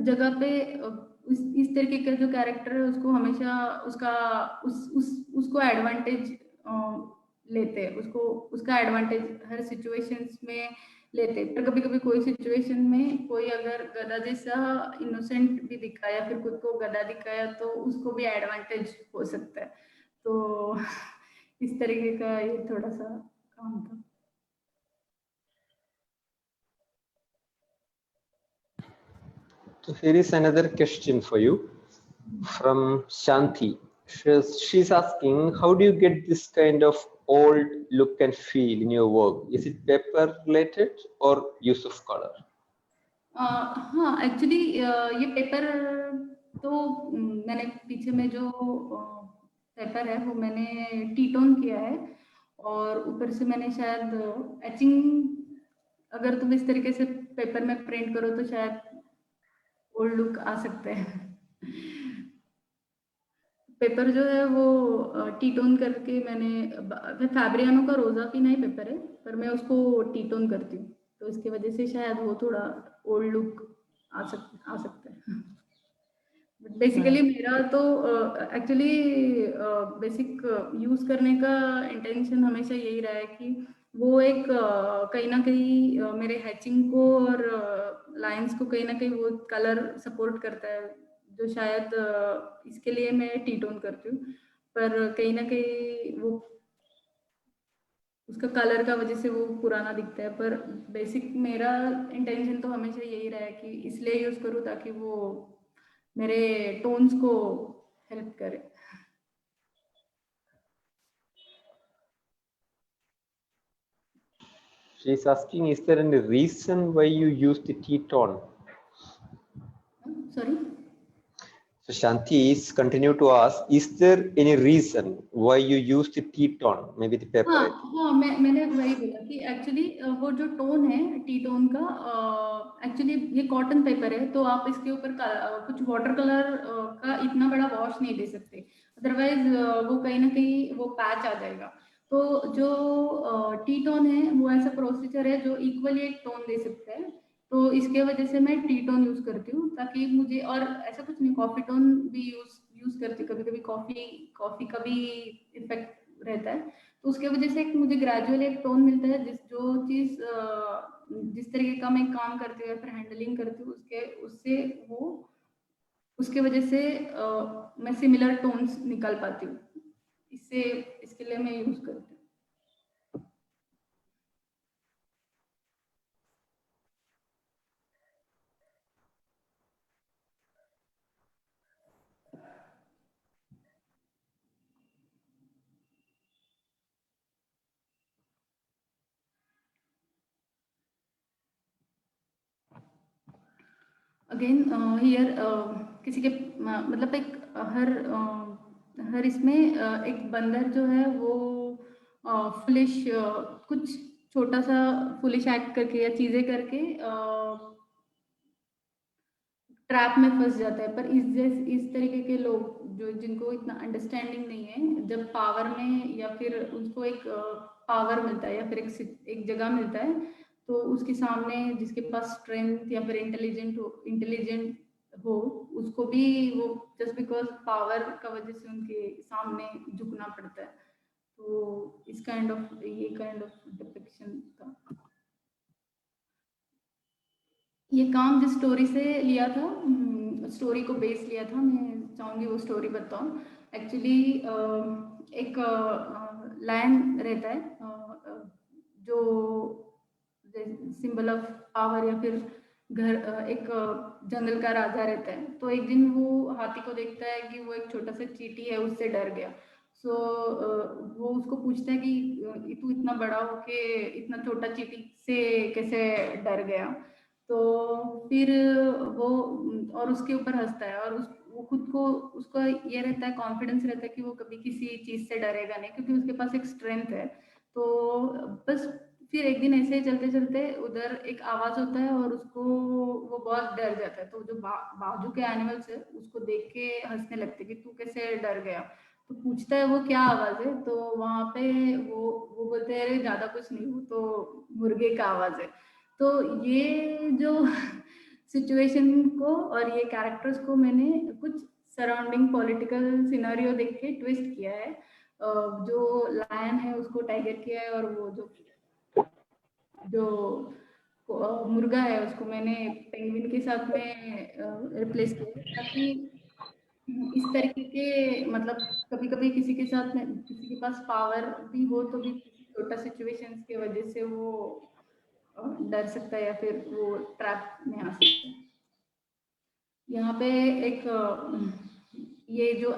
जगह पे इस तरीके का जो कैरेक्टर है उसको हमेशा उसको एडवांटेज लेते हैं, उसका एडवांटेज हर सिचुएशंस में लेते हैं। पर कभी कभी कोई सिचुएशन में कोई अगर गधा जैसा इनोसेंट भी दिखाया, फिर खुद को गधा दिखाया, तो उसको भी एडवांटेज हो सकता है। तो इस तरीके का ये थोड़ा सा काम था। So here is another question for you from Shanti. She's asking, how do you get this kind of old look and feel in your work? Is it paper related or use of color? हाँ, एक्चुअली ये पेपर तो मैंने पीछे में जो पेपर है वो मैंने टी टोन किया है, और ऊपर से मैंने शायद एचिंग, अगर तुम इस तरीके से पेपर में प्रिंट करो तो शायद ओल्ड लुक आ सकता है। पेपर जो है वो टी टोन करके मैंने फैब्रियानो का रोजा पीना ही पेपर है, पर मैं उसको टी टोन करती हूँ, तो इसकी वजह से शायद वो थोड़ा ओल्ड लुक आ सकता है। बेसिकली मेरा तो एक्चुअली बेसिक यूज करने का इंटेंशन हमेशा यही रहा है कि वो एक कहीं ना कहीं मेरे हैचिंग को और लाइंस को कहीं ना कहीं वो कलर सपोर्ट करता है, जो शायद इसके लिए मैं टी टोन करती हूँ। पर कहीं ना कहीं वो उसका कलर का वजह से वो पुराना दिखता है। पर बेसिक मेरा इंटेंशन तो हमेशा यही रहा है कि इसलिए यूज करूँ ताकि वो मेरे टोन्स को हेल्प करे। She's asking, is there any reason why you use the T-tone? Sorry, So Shanti is continue to ask, is there any reason why you use the T-tone? Maybe the paper. हाँ I think. हाँ, मैंने वही बोला कि एक्चुअली वो जो टोन है टी टोन का, एक्चुअली ये कॉटन पेपर है, तो आप इसके ऊपर कुछ वाटर कलर का इतना बड़ा वॉश नहीं दे सकते, अदरवाइज वो कहीं ना कहीं वो पैच आ जाएगा। तो जो टी टोन है वो ऐसा प्रोसीजर है जो इक्वली एक टोन दे सकता है। तो इसके वजह से मैं टी टोन यूज करती हूँ, ताकि मुझे, और ऐसा कुछ नहीं, कॉफी टोन भी यूज करती हूँ, कभी कभी कॉफी का भी इफेक्ट रहता है। तो उसके वजह से मुझे ग्रेजुअली एक टोन मिलता है, जिस तरीके का मैं काम करती हूँ या फिर हैंडलिंग करती हूँ उसके वजह से मैं सिमिलर टोन्स निकाल पाती हूँ। इसके लिए मैं यूज करती हूँ। अगेन हियर किसी के मतलब एक हर इसमें एक बंदर जो है वो फुलिश कुछ छोटा सा फुलिश एक्ट करके या चीजें करके ट्रैप में फंस जाता है। पर इस तरीके के लोग जो जिनको इतना अंडरस्टैंडिंग नहीं है, जब पावर में या फिर उसको एक पावर मिलता है या फिर एक जगह मिलता है, तो उसके सामने जिसके पास स्ट्रेंथ या फिर इंटेलिजेंट हो उसको भी वो जस्ट बिकॉज पावर का वजह से उनके सामने झुकना पड़ता है। तो इस काइंड ऑफ डिपिक्शन था। ये काम जिस स्टोरी से लिया था, स्टोरी को बेस लिया था, मैं चाहूँगी वो स्टोरी बताऊँ। एक्चुअली एक लायन रहता है जो सिंबल ऑफ पावर या फिर एक जंगल का राजा रहता है। तो एक दिन वो हाथी को देखता है कि वो एक छोटा सा चींटी है, उससे डर गया। सो वो उसको पूछता है कि तू इतना बड़ा हो के इतना छोटा चींटी से कैसे डर गया। तो फिर वो और उसके ऊपर हंसता है और वो खुद को उसका ये रहता है, कॉन्फिडेंस रहता है कि वो कभी किसी चीज से डरेगा नहीं क्योंकि उसके पास एक स्ट्रेंथ है। तो बस फिर एक दिन ऐसे ही चलते चलते उधर एक आवाज होता है और उसको वो बहुत डर जाता है। तो जो बाजू के एनिमल्स है उसको देख के हंसने लगते कि तू कैसे डर गया। तो पूछता है वो क्या आवाज है, तो वहां पे वो बोलते हैं अरे ज्यादा कुछ नहीं, वो तो मुर्गे का आवाज है। तो ये जो सिचुएशन को और ये कैरेक्टर्स को मैंने कुछ सराउंडिंग पॉलिटिकल सिनेरियो देख के ट्विस्ट किया है। जो लायन है उसको टाइगर किया है और वो जो मुर्गा है उसको मैंने पेंगुइन के साथ में रिप्लेस किया है, ताकि इस तरीके के मतलब कभी कभी किसी के साथ में किसी के पास पावर भी हो तो भी छोटा सिचुएशंस के वजह से वो डर सकता है या फिर वो ट्रैप में आ सकता है। यहाँ पे एक ये जो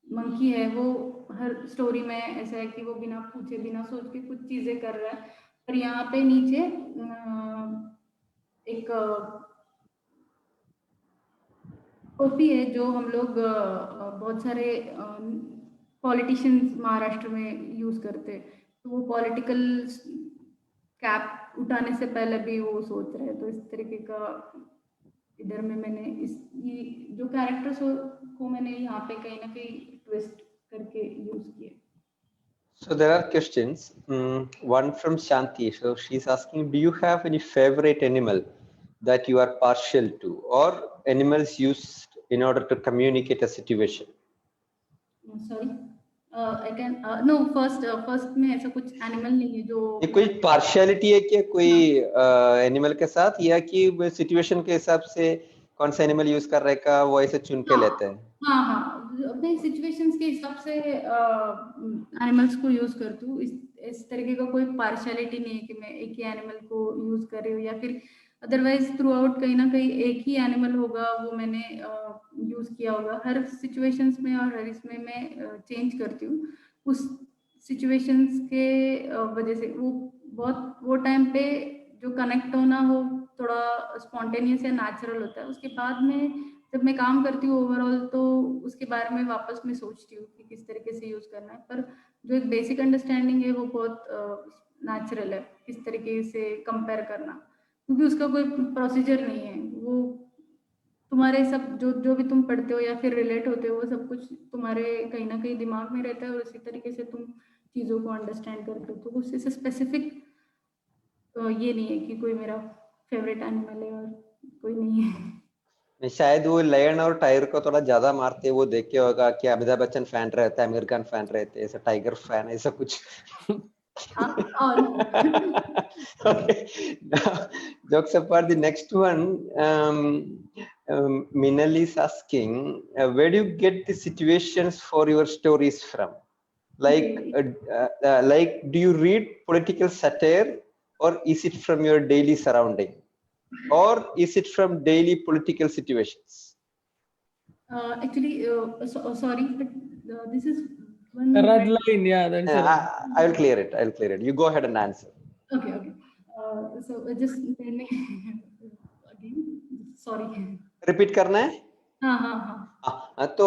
मंकी है वो हर स्टोरी में ऐसा है कि वो बिना पूछे बिना सोच के कुछ चीजें कर रहा है। पर यहाँ पे नीचे एक कॉपी है जो हम लोग बहुत सारे पॉलिटिशियंस महाराष्ट्र में यूज करते हैं। तो वो पॉलिटिकल कैप उठाने से पहले भी वो सोच रहे हैं। तो इस तरीके का इधर में मैंने ये जो कैरेक्टर्स को मैंने यहाँ पे कहीं ना कहीं ट्विस्ट करके यूज किया। So there are questions. One from Shanti. So she's asking, do you have any favorite animal that you are partial to, or animals used in order to communicate a situation? Sorry, I can no first में ऐसा कुछ एनिमल नहीं है जो ये कोई पार्शियलिटी है क्या कोई एनिमल के साथ, या कि सिचुएशन के हिसाब से कौन सा एनिमल यूज कर रहे का वो ऐसे चुन के लेते हैं? हाँ, अपने सिचुएशंस के हिसाब से एनिमल्स को यूज करती हूँ। इस तरीके का कोई पार्शियलिटी नहीं है कि मैं एक ही एनिमल को यूज कर रही हूँ या फिर अदरवाइज थ्रू आउट कहीं ना कहीं एक ही एनिमल होगा वो मैंने यूज किया होगा। हर सिचुएशंस में और हर इसमें मैं चेंज करती हूँ उस सिचुएशंस के वजह से। वो टाइम पे जो कनेक्ट होना हो थोड़ा स्पॉन्टेनियस या नेचुरल होता है। उसके बाद में जब मैं काम करती हूँ ओवरऑल तो उसके बारे में वापस मैं सोचती हूँ कि किस तरीके से यूज करना है। पर जो एक बेसिक अंडरस्टैंडिंग है वो बहुत नेचुरल है किस तरीके से कंपेयर करना, क्योंकि उसका कोई प्रोसीजर नहीं है। वो तुम्हारे सब जो भी तुम पढ़ते हो या फिर रिलेट होते हो वो सब कुछ तुम्हारे कहीं ना कहीं दिमाग में रहता है और उसी तरीके से तुम चीज़ों को अंडरस्टैंड करते हो। तो उससे स्पेसिफिक ये नहीं है कि कोई मेरा फेवरेट एनिमल है और कोई नहीं है। शायद वो लायन और टाइगर को थोड़ा ज्यादा मारते वो देख के होगा कि अमिताभ बच्चन फैन रहता है, आमिर खान फैन रहते हैं, ऐसा टाइगर फैन ऐसा कुछ। Okay. Now, jokes apart, the next one, Minali is asking, where do you get the situations for your stories from? Like, do you read political satire, or is it from your daily surrounding, or is it from daily political situations? Actually, sorry, but this is one The red line, yeah, that is a red. I will clear it. I'll clear it. You go ahead and answer. Okay. So just tell me again. Sorry. Repeat करना है? हाँ हाँ हाँ। तो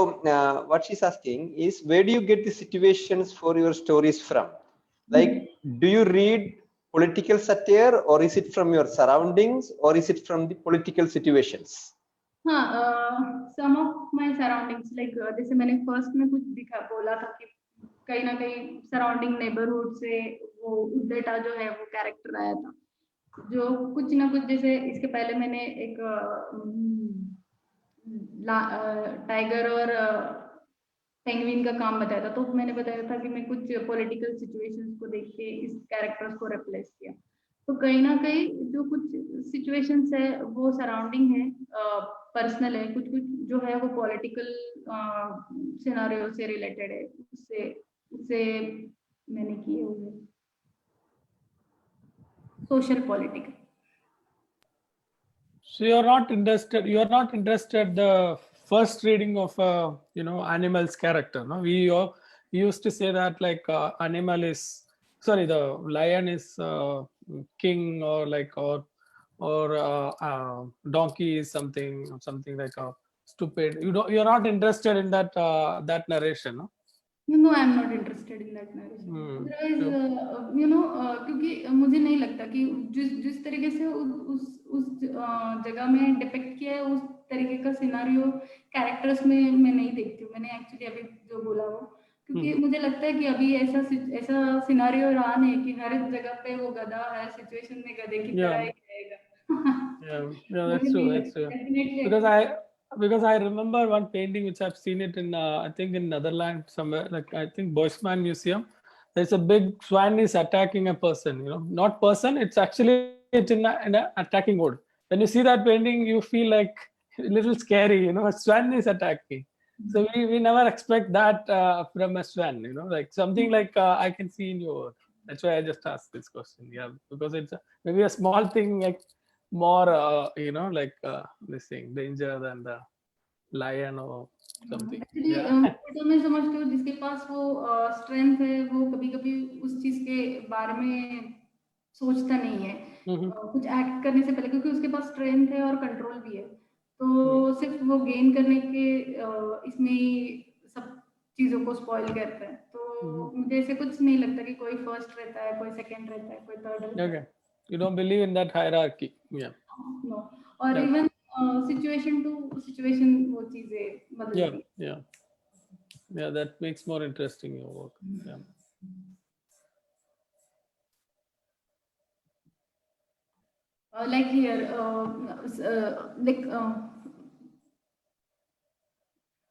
what she's asking is, where do you get the situations for your stories from? Like, do you read political satire, or is it from your surroundings, or is it from the political situations? हाँ, सम ऑफ माय सराउंडिंग्स, लाइक जैसे मैंने फर्स्ट में कुछ बोला था कि कहीं ना कहीं सराउंडिंग नेबरहुड से वो उद्देटा जो है वो कैरेक्टर आया था, जो कुछ ना कुछ, जैसे इसके पहले मैंने एक टाइगर और पेंगुइन का काम बताया था, तो मैंने बताया था कि मैं कुछ पॉलिटिकल सिचुएशंस को देख के इस कैरेक्टर्स को रिप्लेस किया। तो कहीं ना कहीं जो कुछ सिचुएशंस है वो सराउंडिंग है, पर्सनल है, कुछ कुछ जो है वो पॉलिटिकल सिनेरियो से रिलेटेड है, उससे उससे मैंने किए हुए social political. So you're not interested the first reading of animal's character, no? We used to say that like the lion is king, or like donkey is something like a stupid. You're not interested in that narration, no? No, I am not interested in that narration. Otherwise, क्योंकि मुझे नहीं लगता कि जिस तरीके से उस जगह में डिपिक्ट किया है, उस तरीके का सिनारियो कैरेक्टर्स में मैं नहीं देखती हूँ। मैंने एक्चुअली अभी जो बोला वो, क्योंकि मुझे लगता है कि अभी ऐसा सिनारियो रहा नहीं कि हर जगह पे वो गधा हर सिचुएशन में गधे की तरह ही रहेगा। Yeah, that's true. Definitely. Because I remember one painting which I've seen it in I think in Netherlands somewhere, like I think Boisman Museum. There's a big swan is attacking a person, not person, it's in a attacking mode. When you see that painting, you feel like a little scary, a swan is attacking. So we never expect that from a swan, like something like I can see in your work. That's why I just asked this question. Yeah, because it's maybe a small thing, like more like this thing danger than the lion or something. Actually तो मैं समझती हूँ जिसके पास वो स्ट्रेंथ है वो कभी कभी उस चीज के बारे में सोचता नहीं है कुछ एक्ट करने से पहले, क्योंकि उसके पास स्ट्रेंथ है और कंट्रोल भी है, तो सिर्फ वो गेन करने के इसमें ही सब चीजों को स्पॉइल करता है। तो मुझे ऐसे कुछ नहीं लगता कि कोई फर्स्ट रहता है, कोई सेकंड रहता है, कोई थर्ड रहता है। Okay, you don't believe in that hierarchy. Yeah. No. और इवन सिचुएशन टू सिचुएशन वो चीजें बदलती है। Yeah, that makes more interesting your work. Yeah. Like here, like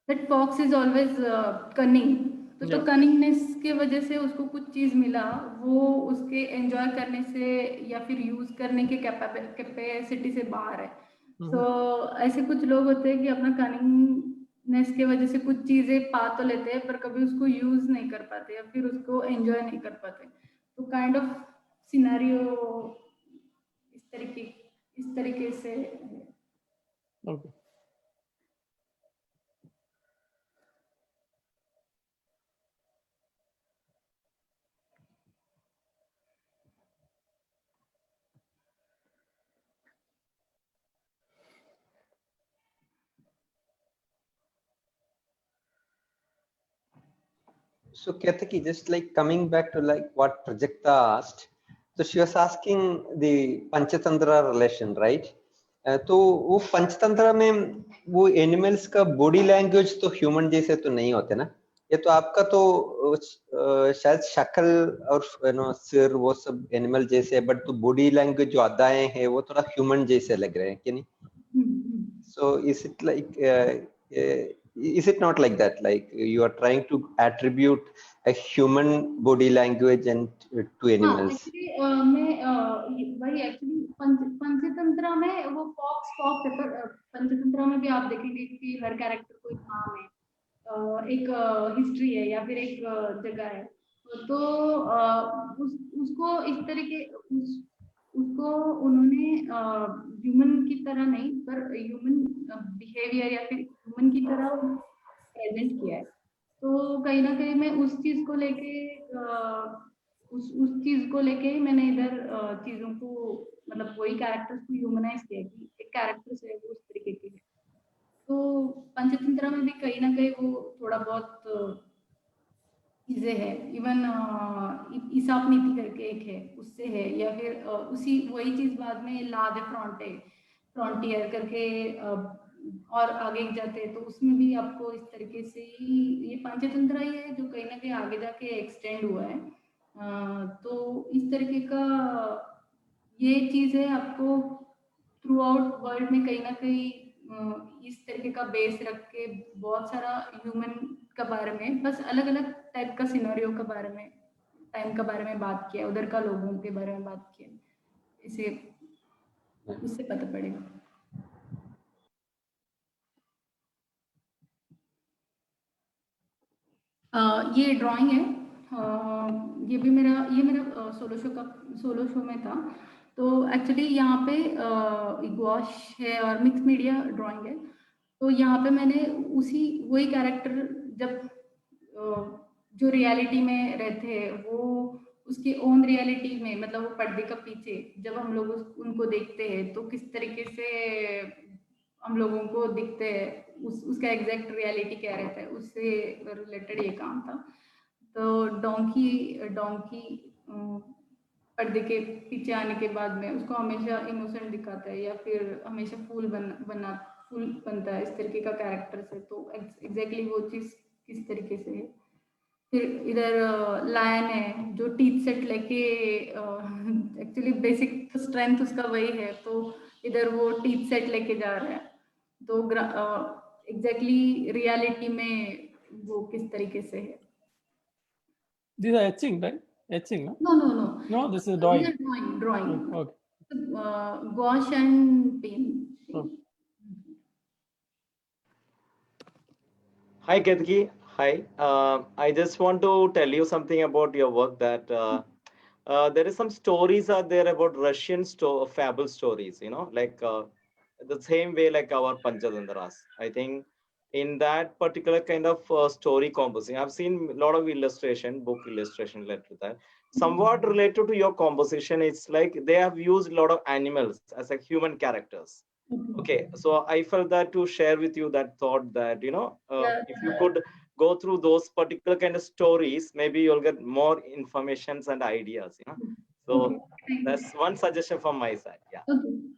that fox is always cunning. तो कनिंगनेस के वजह से उसको कुछ चीज मिला, वो उसके एंजॉय करने से या फिर यूज करने के कैपेसिटी से बाहर है। तो ऐसे कुछ लोग होते हैं कि अपना कनिंगनेस के वजह से कुछ चीजें पा तो लेते हैं पर कभी उसको यूज नहीं कर पाते या फिर उसको एंजॉय नहीं कर पाते। तो काइंड ऑफ सिनेरियो इस तरीके से। Okay. So Ketaki, just like coming back to like what Prajakta asked, so she was asking the Panchatantra relation, right? तो वो पंचतंत्र में वो एनिमल्स का बॉडी लैंग्वेज तो ह्यूमन जैसे तो नहीं होते ना, ये तो आपका तो शायद शक्ल और सिर वो सब एनिमल जैसे है, बट तो बॉडी लैंग्वेज जो अदाएं हैं वो थोड़ा ह्यूमन जैसे लग रहे हैं कि नहीं? So is it like is it not like that, like you are trying to attribute a human body language and to animals? मैं वही एक्चुअली पंचतंत्र में वो फॉक्स है, पर पंचतंत्र में भी आप देखेंगे कि हर कैरेक्टर को एक नाम है, एक हिस्ट्री है या फिर एक जगह है, तो उसको इस तरीके उसको उन्होंने ह्यूमन की तरह नहीं पर ह्यूमन बिहेवियर या फिर ह्यूमन की तरह प्रेजेंट किया है। तो कहीं ना कहीं मैं उस चीज को लेके उस चीज को लेके ही मैंने इधर चीजों को मतलब वही कैरेक्टर्स को ह्यूमनाइज किया कि एक कैरेक्टर से उस तरीके पंचतंत्र में भी कहीं ना कहीं वो थोड़ा बहुत चीजें है। इवन ईसाप नीति करके एक है, उससे है, या फिर उसी वही चीज बाद में ला दे फ्रंटियर करके और आगे जाते हैं तो उसमें भी आपको इस तरीके से ही ये पंचतंत्र ही है जो कहीं ना कहीं आगे जाके एक्सटेंड हुआ है। तो इस तरीके का ये चीज है, आपको थ्रू आउट वर्ल्ड में कहीं ना कहीं इस तरीके का बेस रख के बहुत सारा ह्यूमन का बारे में, बस अलग अलग टाइप का सिनेरियो के बारे में, टाइम के बारे में बात किया, उधर का लोगों के बारे में बात किया, इसे उससे पता पड़ेगा। ये ड्राइंग है, ये मेरा सोलो शो में था। तो एक्चुअली यहाँ पे गॉश है और मिक्स मीडिया ड्राइंग है। तो यहाँ पे मैंने वही कैरेक्टर जब जो रियलिटी में रहते हैं वो उसके ओन रियलिटी में, मतलब वो पर्दे का पीछे जब हम लोग उनको देखते हैं तो किस तरीके से हम लोगों को दिखते हैं, उसका एग्जैक्ट रियलिटी क्या रहता है, उससे रिलेटेड ये काम था। तो डोंकी पर्दे के पीछे आने के बाद में उसको हमेशा इमोशन दिखाता है या फिर हमेशा फूल बनता है, इस तरीके का कैरेक्टर से। तो एग्जैक्टली वो चीज किस तरीके से है। फिर इधर लायन है जो टीथ सेट लेके, एक्चुअली बेसिक स्ट्रेंथ उसका वही है, तो इधर वो टीथ सेट लेके जा रहा है। तो एग्जैक्टली रियलिटी में वो किस तरीके से है। These are etching, right? Etching, no? No. No, this is drawing. These are drawing. Okay. Gouache and paint. Oh. Hi, Ketki. Hi. I just want to tell you something about your work that there is some stories out there about Russian fable stories, you know, like the same way like our Panchadandras. I think in that particular kind of story composition, I've seen a lot of book illustration related to that. Somewhat related to your composition, it's like they have used a lot of animals as like human characters. Okay, so I felt that to share with you that thought that, you know, if you could go through those particular kind of stories, maybe you'll get more informations and ideas, you know. So that's one suggestion from my side. Yeah.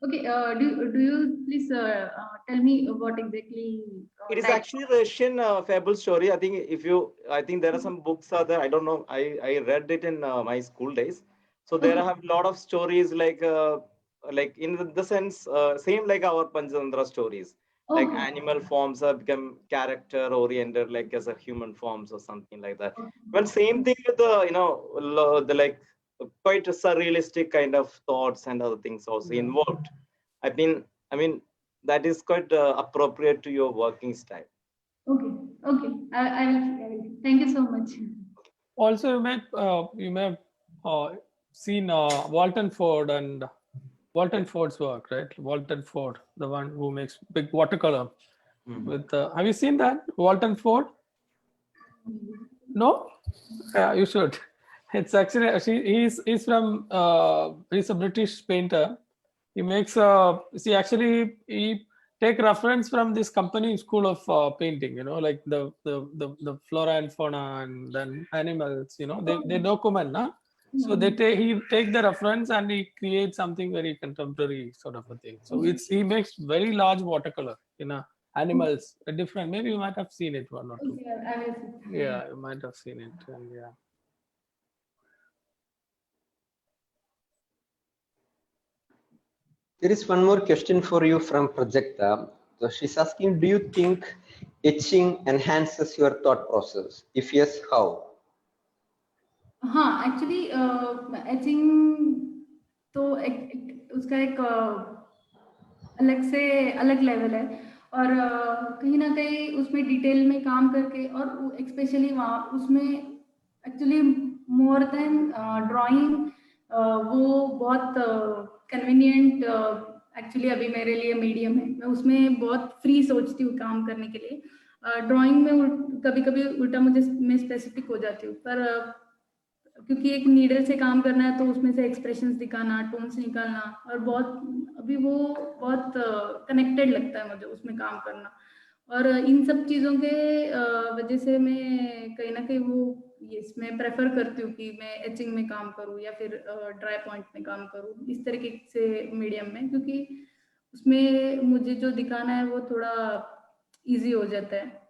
Okay. Do you please tell me what exactly? It is actually Russian fable story. I think there are some books out there. I don't know. I read it in my school days. So there have a lot of stories like in the sense same like our Panchadandra stories. Like animal forms have become character oriented, like as a human forms or something like that. Well, same thing with the like quite a surrealistic kind of thoughts and other things also involved. I mean that is quite appropriate to your working style. Okay. I will. Thank you so much. Also, you may have seen Walton Ford and Walton Ford's work, right? Walton Ford, the one who makes big watercolor. With have you seen that Walton Ford? No, yeah, you should. It's actually he's from he's a British painter. He makes he take reference from this company school of painting. You know, like the flora and fauna and then animals. You know, they document, nah? So he take the reference and he creates something very contemporary sort of a thing. So he makes very large watercolor, you know, animals different. Maybe you might have seen it one or two. Yeah, you might have seen it. And yeah. There is one more question for you from Prajakta. So she's asking, do you think etching enhances your thought process? If yes, how? हाँ, एक्चुअली एचिंग तो उसका एक अलग लेवल है, और कहीं ना कहीं उसमें डिटेल में काम करके, और स्पेशली वहाँ उसमें एक्चुअली मोर देन ड्राइंग वो बहुत कन्वीनियंट एक्चुअली अभी मेरे लिए मीडियम है। मैं उसमें बहुत फ्री सोचती हूँ काम करने के लिए। ड्राइंग में कभी कभी उल्टा मैं स्पेसिफिक हो जाती हूँ, पर क्योंकि एक नीडल से काम करना है तो उसमें से एक्सप्रेशंस दिखाना, टोन्स निकालना, और बहुत कनेक्टेड लगता है मुझे उसमें काम करना। और इन सब चीज़ों के वजह से मैं कहीं ना कहीं वो इसमें प्रेफर करती हूँ कि मैं एचिंग में काम करूँ या फिर ड्राई पॉइंट में काम करूँ इस तरीके से मीडियम में, क्योंकि उसमें मुझे जो दिखाना है वो थोड़ा इजी हो जाता है।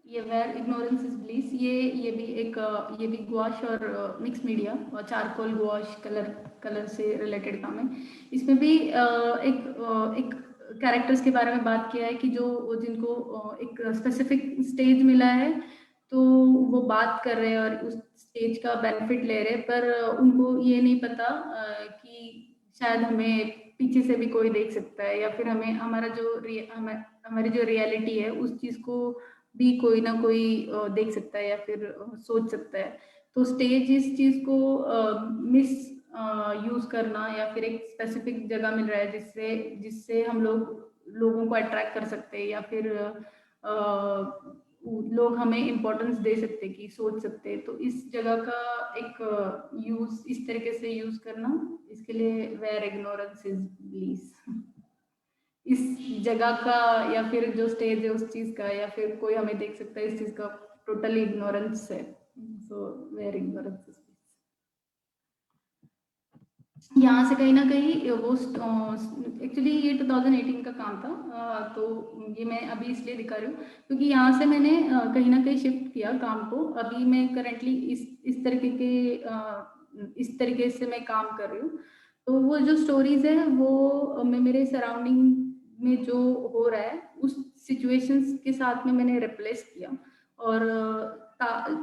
ये वेयर इग्नोरेंस इज ब्लिस, ये भी एक ये भी गुआश और मिक्स मीडिया और चारकोल गुआश कलर से रिलेटेड काम है। इसमें भी एक कैरेक्टर्स के बारे में बात किया है कि जो जिनको एक स्पेसिफिक स्टेज मिला है तो वो बात कर रहे हैं और उस स्टेज का बेनिफिट ले रहे हैं, पर उनको ये नहीं पता कि शायद हमें पीछे से भी कोई देख सकता है या फिर हमें हमारी जो रियलिटी है उस चीज को भी कोई ना कोई देख सकता है या फिर सोच सकता है। तो स्टेज इस चीज को मिस यूज करना या फिर एक स्पेसिफिक जगह मिल रहा है जिससे जिससे हम लोगों को अट्रैक्ट कर सकते हैं या फिर लोग हमें इम्पोर्टेंस दे सकते कि सोच सकते, तो इस जगह का एक यूज इस तरीके से यूज करना, इसके लिए वेयर इग्नोरेंस इज ब्लिस। इस जगह का या फिर जो स्टेज है उस चीज का या फिर कोई हमें देख सकता है इस चीज का टोटली इग्नोरेंस है, सो वेयर इग्नोरेंस इज। यहाँ से कहीं ना कहीं वो एक्चुअली ये 2018 का काम था, तो ये मैं अभी इसलिए दिखा रही हूँ क्योंकि यहाँ से मैंने कहीं ना कहीं शिफ्ट किया काम को। अभी मैं करंटली इस तरीके से मैं काम कर रही हूँ। तो वो जो स्टोरीज है वो मैं मेरे सराउंडिंग में जो हो रहा है उस सिचुएशंस के साथ में मैंने रिप्लेस किया और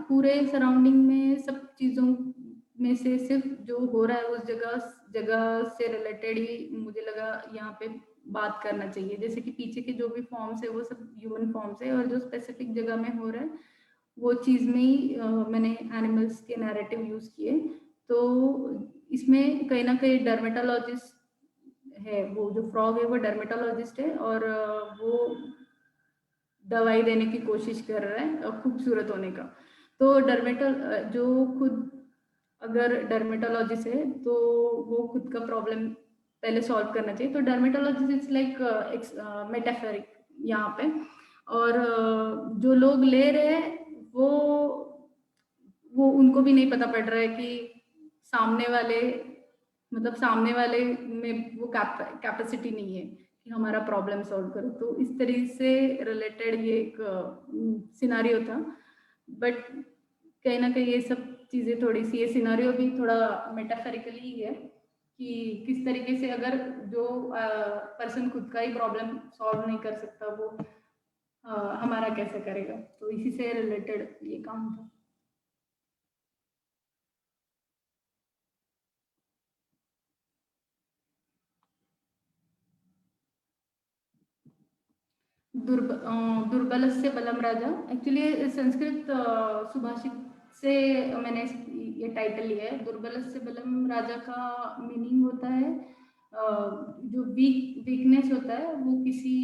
पूरे सराउंडिंग में सब चीज़ों में से सिर्फ जो हो रहा है उस जगह से रिलेटेड ही मुझे लगा यहाँ पे बात करना चाहिए। जैसे कि पीछे के जो भी फॉर्म्स है वो सब ह्यूमन फॉर्म्स है और जो स्पेसिफिक जगह में हो रहा है वो चीज़ में ही मैंने एनिमल्स के नैरेटिव यूज किए। तो इसमें कहीं ना कहीं डर्मेटोलॉजिस्ट है, वो जो फ्रॉग है वो डर्मेटोलॉजिस्ट है और वो दवाई देने की कोशिश कर रहा है खूबसूरत होने का। तो जो खुद अगर डर्मेटोलॉजिस्ट है तो वो खुद का प्रॉब्लम पहले सॉल्व करना चाहिए। तो डर्मेटोलॉजिस्ट इज लाइक मेटाफरिक यहाँ पे, और जो लोग ले रहे हैं वो उनको भी नहीं पता पड़ रहा है कि सामने वाले में वो कैपेसिटी नहीं है कि हमारा प्रॉब्लम सॉल्व करो। तो इस तरीके से रिलेटेड ये एक सिनारियो था, बट कहीं ना कहीं ये सब चीजें थोड़ी सी, ये सिनारियो भी थोड़ा मेटाफरिकली है कि किस तरीके से अगर जो पर्सन खुद का ही प्रॉब्लम सॉल्व नहीं कर सकता वो हमारा कैसे करेगा। तो इसी से रिलेटेड ये काम था। दुर्बलस्य बलम राजा, एक्चुअली संस्कृत सुभाषित से मैंने ये टाइटल लिया है। दुर्बलस्य बलम राजा का मीनिंग होता है जो वीकनेस होता है वो किसी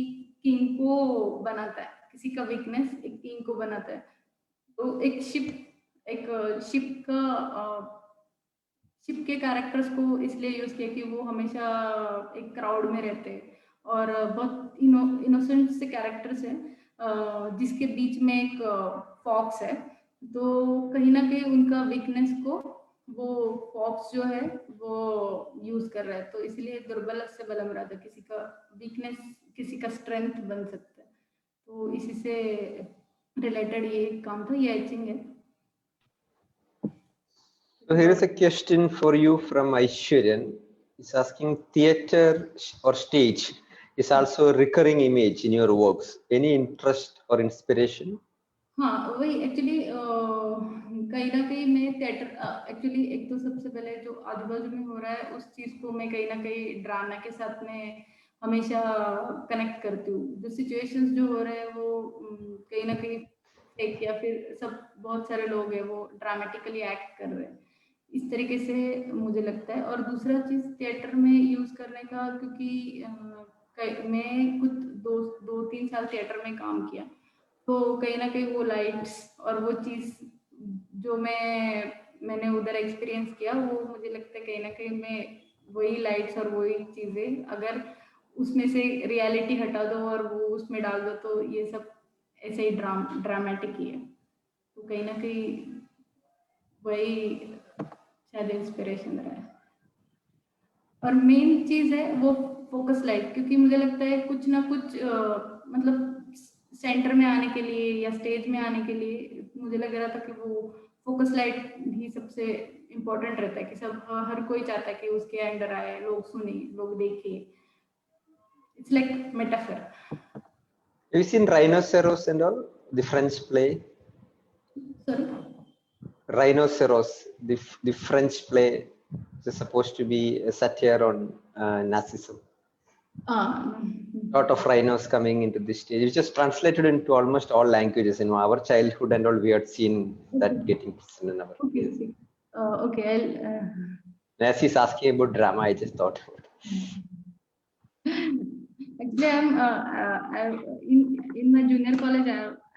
किंग को बनाता है, किसी का वीकनेस एक किंग को बनाता है। तो एक शिप के कैरेक्टर्स को इसलिए यूज किया कि वो हमेशा एक क्राउड में रहते हैं और बहुत इनोसेंट से कैरेक्टर्स हैं जिसके बीच में एक फॉक्स है। तो कहीं ना कहीं उनका वीकनेस को वो फॉक्स जो है वो यूज कर रहा है। तो इसलिए दुर्बल से बलम राजा, किसी का वीकनेस किसी का स्ट्रेंथ बन सकता है। तो इसी से रिलेटेड ये काम था, ये एचिंग है। So here is a question for you from Aishwaryan. He's asking, theater or stage is also a recurring image in your works. Any interest or inspiration? हाँ वही एक्चुअली कहीं ना कहीं मैं थिएटर एक्चुअली एक तो सबसे पहले जो आजू बाजू में हो रहा है उस चीज को मैं कहीं ना कहीं ड्रामा के साथ में हमेशा कनेक्ट करती हूँ। जो सिचुएशंस जो हो रहे हैं वो कहीं ना कहीं एक या फिर सब बहुत सारे लोग हैं वो ड्रामेटिकली एक्ट कर रहे हैं, इस तरीके से मुझे लगता है। और दूसरा चीज थिएटर में यूज करने का, क्योंकि मैं खुद दो तीन साल थिएटर में काम किया, तो कहीं ना कहीं वो लाइट्स और वो चीज जो मैं मैंने उधर एक्सपीरियंस किया, वो मुझे लगता है कहीं ना कहीं मैं वही लाइट्स और वही चीजें अगर उसमें से रियलिटी हटा दो और वो उसमें डाल दो तो ये सब ऐसे ही ड्रामेटिक ही है। तो कहीं ना कहीं वही शायद इंस्पिरेशन रहा है। और मेन चीज है वो फोकस लाइट, क्योंकि मुझे लगता है कुछ ना कुछ मतलब सेंटर में आने के लिए या स्टेज में आने के लिए मुझे लग रहा था कि वो फोकस लाइट ही सबसे इम्पोर्टेंट रहता है, कि सब हर कोई चाहता है कि उसके अंडर आए, लोग सुने, लोग देखे। It's like metaphor. Have you seen Rhinoceros and all? The French play? Sorry. Rhinoceros, the French play, is supposed to be a satire on Nazism. Lot of rhinos coming into this stage, which is translated into almost all languages. In our childhood and all, we had seen that getting present in our. Okay. Okay. As he's asking about drama, I just thought. Actually, in my junior college.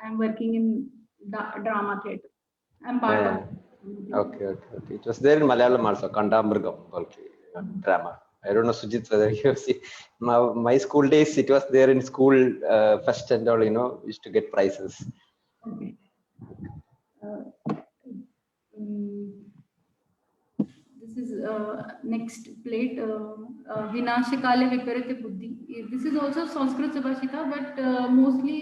I'm working in drama theatre. I'm part of. Okay. It was there in Malayalam also, Kandamrgam, okay, drama. I don't know, Sujit, whether you have seen. My school days, it was there in school fest and all, used to get prizes. Okay. This is next plate. विनाशकाले विपरीत बुद्धि. This is also Sanskrit सुभाषिता, but mostly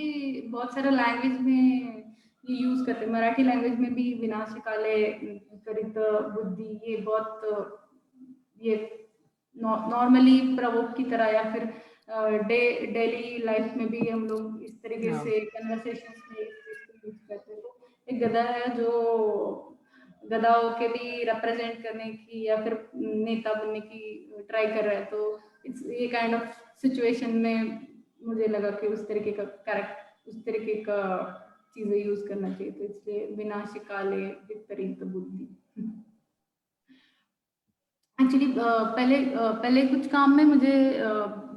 बहुत सारा लैंग्वेज में ये यूज करते हैं. मराठी लैंग्वेज में भी विनाशकाले विपरीत बुद्धि ये बहुत ये नॉर्मली प्रवोक की तरह या फिर डेली लाइफ में भी हम लोग इस तरीके से कन्वर्सेशंस में यूज करते हैं. तो एक गधा है जो गधाओं के भी रिप्रेजेंट करने की या फिर नेता बनने की ट्राई कर रहा है. तो ये काइंड ऑफ सिचुएशन में मुझे लगा कि उस तरीके का चीजें यूज करना चाहिए. तो इसलिए विनाशकाले विपरीत बुद्धि. एक्चुअली पहले कुछ काम में मुझे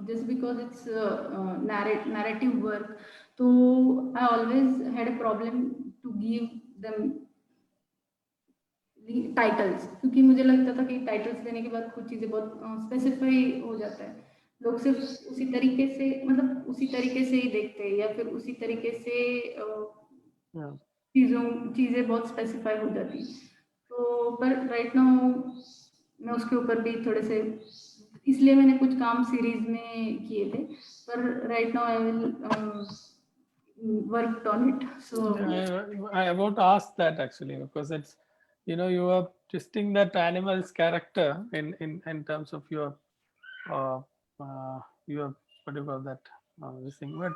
just because it's narrative work, तो I always had a problem to give them titles, क्योंकि मुझे लगता था कि टाइटल्स देने के बाद कुछ चीजें बहुत स्पेसिफाई हो जाता है. लोग सिर्फ उसी तरीके से ही देखते हैं या फिर उसी तरीके से चीजें बहुत स्पेसिफाई हो जाती. तो पर राइट नाउ मैं उसके ऊपर भी थोड़े से, इसलिए मैंने कुछ काम सीरीज में किए थे, पर right now I will worked on it. So I want to ask that actually, because it's, you are twisting that animal's character in terms of your what do you call that, this thing. But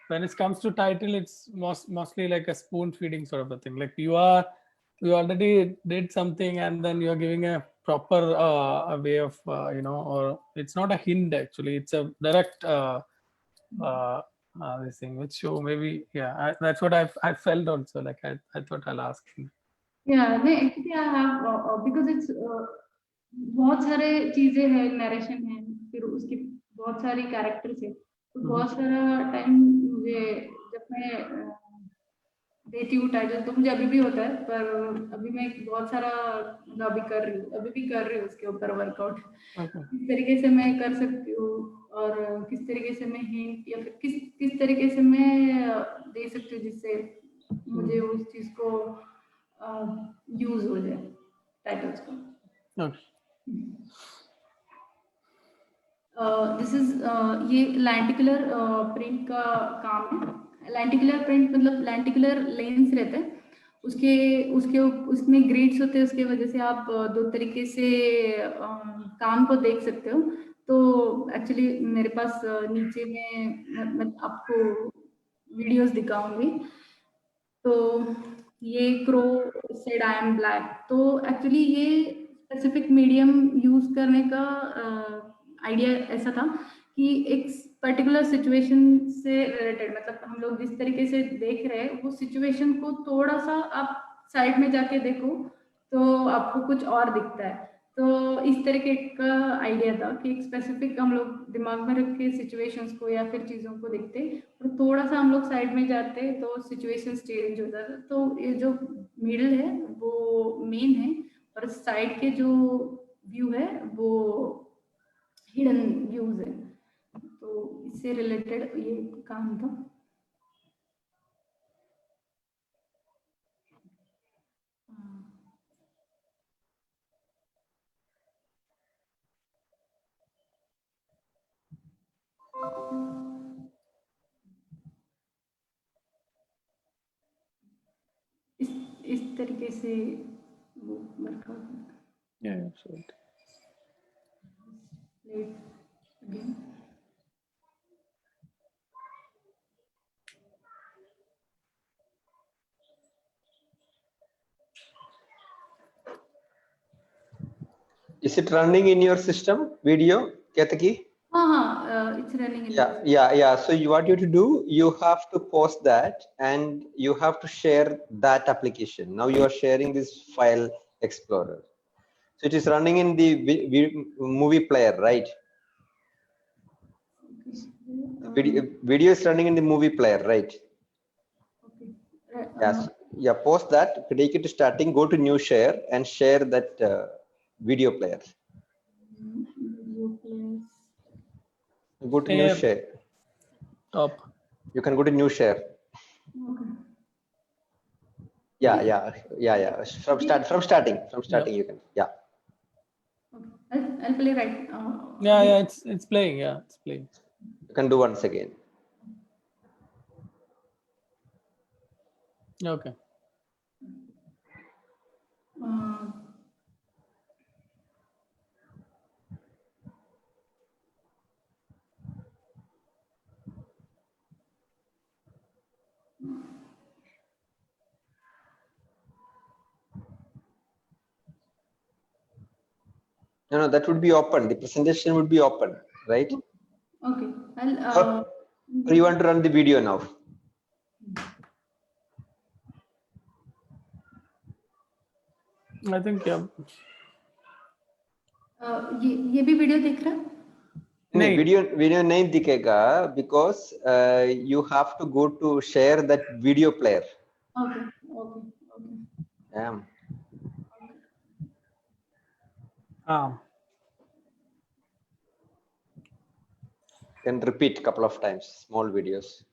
when it comes to title, it's mostly like a spoon feeding sort of a thing. Like you already did something and then you're giving a proper a way of or it's not a hint actually, it's a direct this thing which show maybe that's what I felt also. Like I thought I'll ask him. actually I have because it's बहुत सारे चीजें हैं, नरेशन है, फिर उसकी बहुत सारी कैरेक्टर्स है. तो बहुत सारा टाइम मुझे जब मैं देती हूँ टाइटल, तो मुझे अभी भी होता है, पर अभी मैं बहुत सारा अभी भी कर रही हूँ उसके ऊपर वर्कआउट. किस तरीके से मैं कर सकती हूँ और किस तरीके से मैं हिंट या फिर किस तरीके से मैं दे सकती हूँ जिससे मुझे उस चीज को यूज हो जाए टाइटल्स को. दिस इज ये लेंटिकुलर प्रिंट का काम है. लेंटिकुलर प्रिंट मतलब लेंटिकुलर लेंस रहते हैं, उसमें ग्रिड्स होते हैं, उसके वजह से आप दो तरीके से काम को देख सकते हो. तो एक्चुअली मेरे पास नीचे में मैं आपको वीडियोस दिखाऊंगी. तो ये crow said I am black. तो एक्चुअली ये स्पेसिफिक मीडियम यूज करने का आइडिया ऐसा था कि एक पर्टिकुलर सिचुएशन से रिलेटेड, मतलब हम लोग जिस तरीके से देख रहे हैं वो सिचुएशन को थोड़ा सा आप साइड में जाके देखो तो आपको कुछ और दिखता है. तो इस तरीके का आइडिया था कि एक स्पेसिफिक हम लोग दिमाग में रख के सिचुएशंस को या फिर चीज़ों को देखते और थोड़ा सा हम लोग साइड में जाते तो सिचुएशंस चेंज हो जाता. तो ये जो मिडल है वो मेन है और साइड के जो व्यू है वो हिडन व्यूज है, तो इससे रिलेटेड ये काम था। इस तरीके से वो workout Yeah, absolutely. Again. Is it running in your system video, Ketaki? हाँ, it's running in Yeah. So what you have to do, you have to post that and you have to share that application. Now you are sharing this file explorer. So it is running in the movie player, right? Video is running in the movie player, right? Okay. Yes. Yeah, post that, take it to starting, go to new share and share that video player. Video players. Go to new share. Top. You can go to new share. Okay. Yeah. From starting you can. Yeah. Okay. I'll play right. Yeah, it's playing. Yeah, it's playing. You can do once again. Okay. No, that would be open. The presentation would be open, right? Okay. I'll. Or you want to run the video now? I think yeah. ये भी वीडियो देख रहा है? नहीं, video नहीं दिखेगा because you have to go to share that video player. Okay. Yeah. Can repeat couple of times, small videos.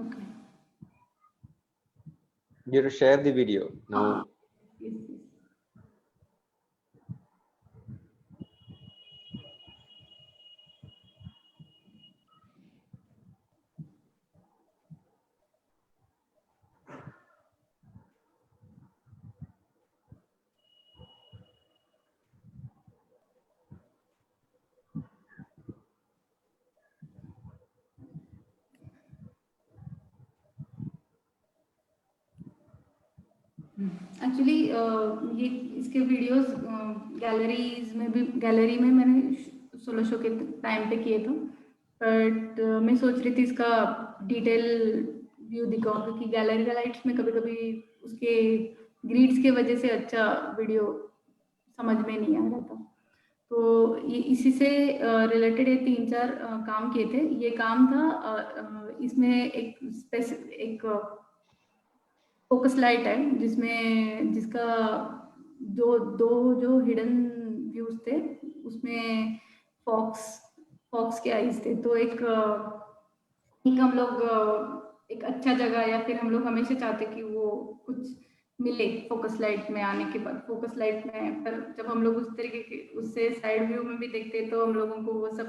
Okay. You have to share the video now. Yes. Actually ये इसके वीडियोस गैलरी में मैंने सोलो शो के टाइम पे किए थे, बट मैं सोच रही थी इसका डिटेल व्यू दिखाऊं, क्योंकि गैलरी लाइट्स में कभी-कभी उसके ग्रिड्स के वजह से अच्छा वीडियो समझ में नहीं आ रहा था। तो ये इसी से रिलेटेड 3-4 काम किए थे। ये काम था इसमें एक फोकस लाइट है जिसका जो हिडन व्यूज थे उसमें फॉक्स के आईज थे। तो एक हम लोग एक अच्छा जगह, या फिर हम लोग हमेशा चाहते कि वो कुछ मिले फोकस लाइट में आने के बाद। फोकस लाइट में पर जब हम लोग उस तरीके के उससे साइड व्यू में भी देखते तो हम लोगों को वो सब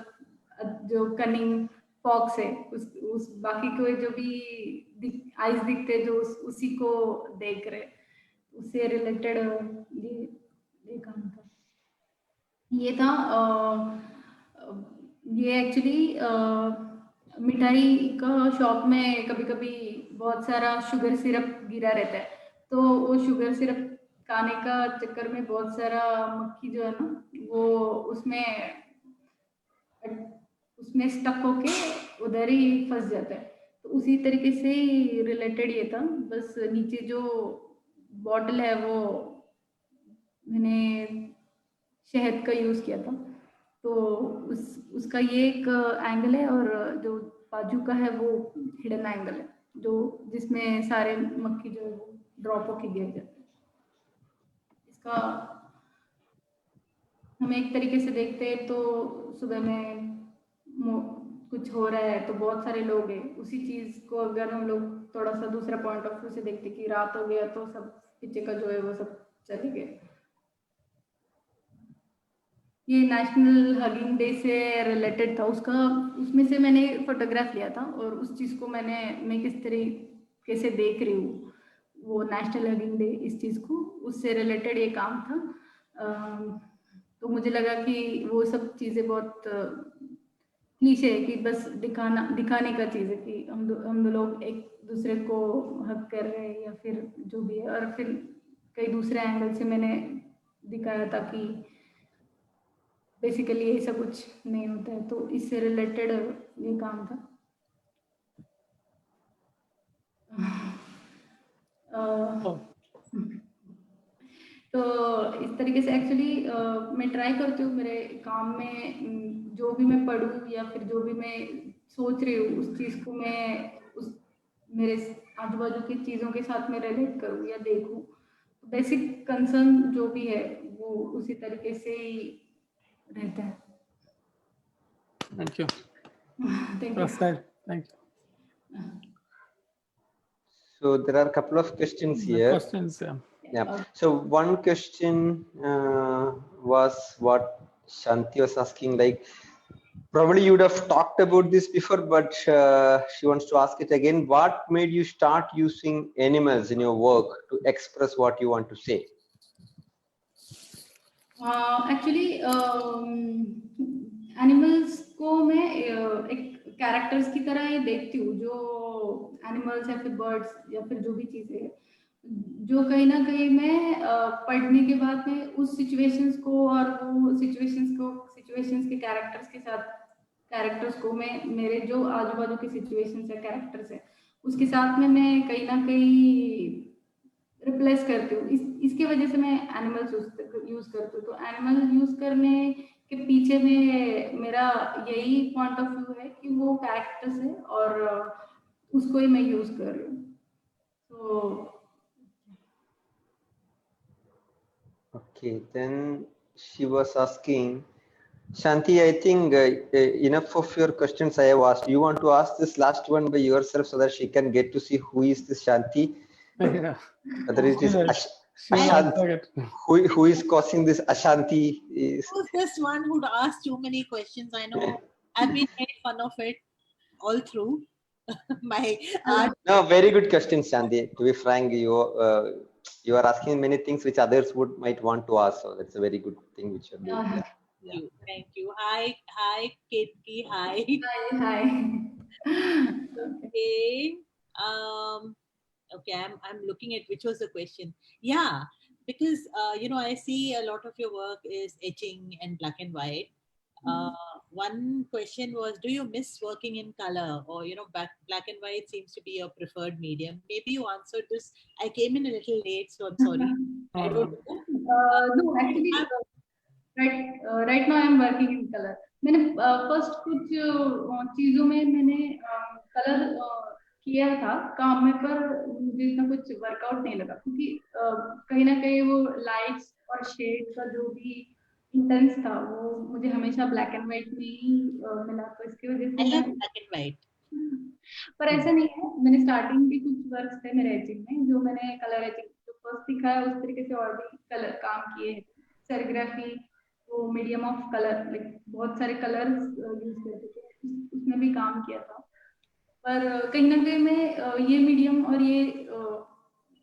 जो कनिंग फॉक्स है उस बाकी कोई जो भी आइज दिखते जो उसी को देख रहे, उससे रिलेटेड ये ये काम था। ये था ये एक्चुअली मिठाई का शॉप में कभी कभी बहुत सारा शुगर सिरप गिरा रहता है, तो वो शुगर सिरप खाने का चक्कर में बहुत सारा मक्खी जो है ना वो उसमें उसमें स्टक होके उधर ही फंस जाता है। तो उसी तरीके से ही रिलेटेड ये था, बस नीचे जो बॉटल है वो मैंने शहद का यूज किया था, तो उसका ये एक एंगल है, और जो बाजू का है वो हिडन एंगल है, जो जिसमें सारे मक्खी जो है वो ड्रॉप होके गिर जाते हैं। इसका हम एक तरीके से देखते हैं तो सुबह में कुछ हो रहा है तो बहुत सारे लोग हैं, उसी चीज को अगर हम लोग थोड़ा सा दूसरा पॉइंट ऑफ व्यू से देखते कि रात हो गया तो सब पीछे का जो है वो सब चले गए। ये नेशनल हगिंग डे से रिलेटेड था, उसका उसमें से मैंने फोटोग्राफ लिया था, और उस चीज़ को मैं किस तरीके से देख रही हूँ वो नेशनल हगिंग डे, इस चीज़ को उससे रिलेटेड ये काम था। तो मुझे लगा कि वो सब चीज़ें बहुत क्लीशे है कि बस दिखाने का चीज़ है कि हम दो लोग एक दूसरे को हक कर रहे हैं या फिर जो भी है, और फिर कई दूसरे एंगल से मैंने दिखाया था कि बेसिकली ऐसा कुछ नहीं होता है, तो इससे रिलेटेड ये काम था। तो इस तरीके से एक्चुअली मैं ट्राई करती हूँ मेरे काम में, जो भी मैं पढ़ूँ या फिर जो भी मैं सोच रही हूँ उस चीज़ को मैं उस मेरे आजू बाजू की चीज़ों के साथ में रिलेट करूँ या देखूँ। बेसिक कंसर्न जो भी है वो उसी तरीके से ही रहता है। Thank you. Thank you. Prasad, thank you. So there are a couple of questions The here. questions, yeah. Yeah. So one question was what Shanti was asking, like probably you would have talked about this before, but she wants to ask it again. What made you start using animals in your work to express what you want to say? Actually animals को मैं एक कैरेक्टर्स की तरह ही देखती हूँ, जो एनिमल्स या फिर बर्ड्स या फिर जो भी चीज़ें जो कहीं ना कहीं मैं पढ़ने के बाद में उस सिचुएशंस को और वो सिचुएशंस के कैरेक्टर्स को मैं मेरे जो आजू बाजू के सिचुएशंस है कैरेक्टर्स है उसके साथ में मैं कहीं ना कहीं रिप्लेस करती हूँ। इसकी वजह से मैं एनिमल्स यूज करती हूँ। तो एनिमल यूज करने के पीछे में मेरा यही पॉइंट ऑफ व्यू है कि वो कैरेक्टर्स है और उसको ही मैं यूज कर रही हूँ। तो Okay, then she was asking, Shanti, I think enough of your questions I have asked. You want to ask this last one by yourself so that she can get to see who is this Shanti? Yeah. Whether it is Ashanti. Who is causing this Ashanti? Who's this one who'd asked too many questions? I know I've been made fun of it all through my art. No, very good question, Shanti. To be frank, you are asking many things which others might want to ask. So that's a very good thing which you're doing. Yeah. Thank you. Hi, Ketki. Hi. Hi. Okay. Okay. I'm looking at which was the question. Yeah, because I see a lot of your work is etching and black and white. One question was, do you miss working in color, or black and white seems to be your preferred medium? Maybe you answered this. I came in a little late, so I'm sorry. I don't know. No, actually, right now I'm working in color. मैंने फर्स्ट कुछ चीजों में मैंने कलर किया था काम में, पर मुझे इतना कुछ वर्कआउट नहीं लगा, क्योंकि कहीं ना कहीं वो लाइट्स और शेड का जो भी इंटेंस था वो मुझे हमेशा ब्लैक एंड व्हाइट में ही मिला, तो इसकी वजह से I love black and white. पर ऐसा नहीं है। मैंने स्टार्टिंग के कुछ वर्क्स थे मेरे एचिंग में जो मैंने कलर एचिंग जो फर्स्ट दिखाया उस तरीके से और भी कलर काम किए हैं। सेरिग्राफी वो मीडियम ऑफ कलर लाइक बहुत सारे कलर्स यूज करते थे, उसमें भी काम किया था। पर कहीं ना कहीं मैं ये मीडियम और ये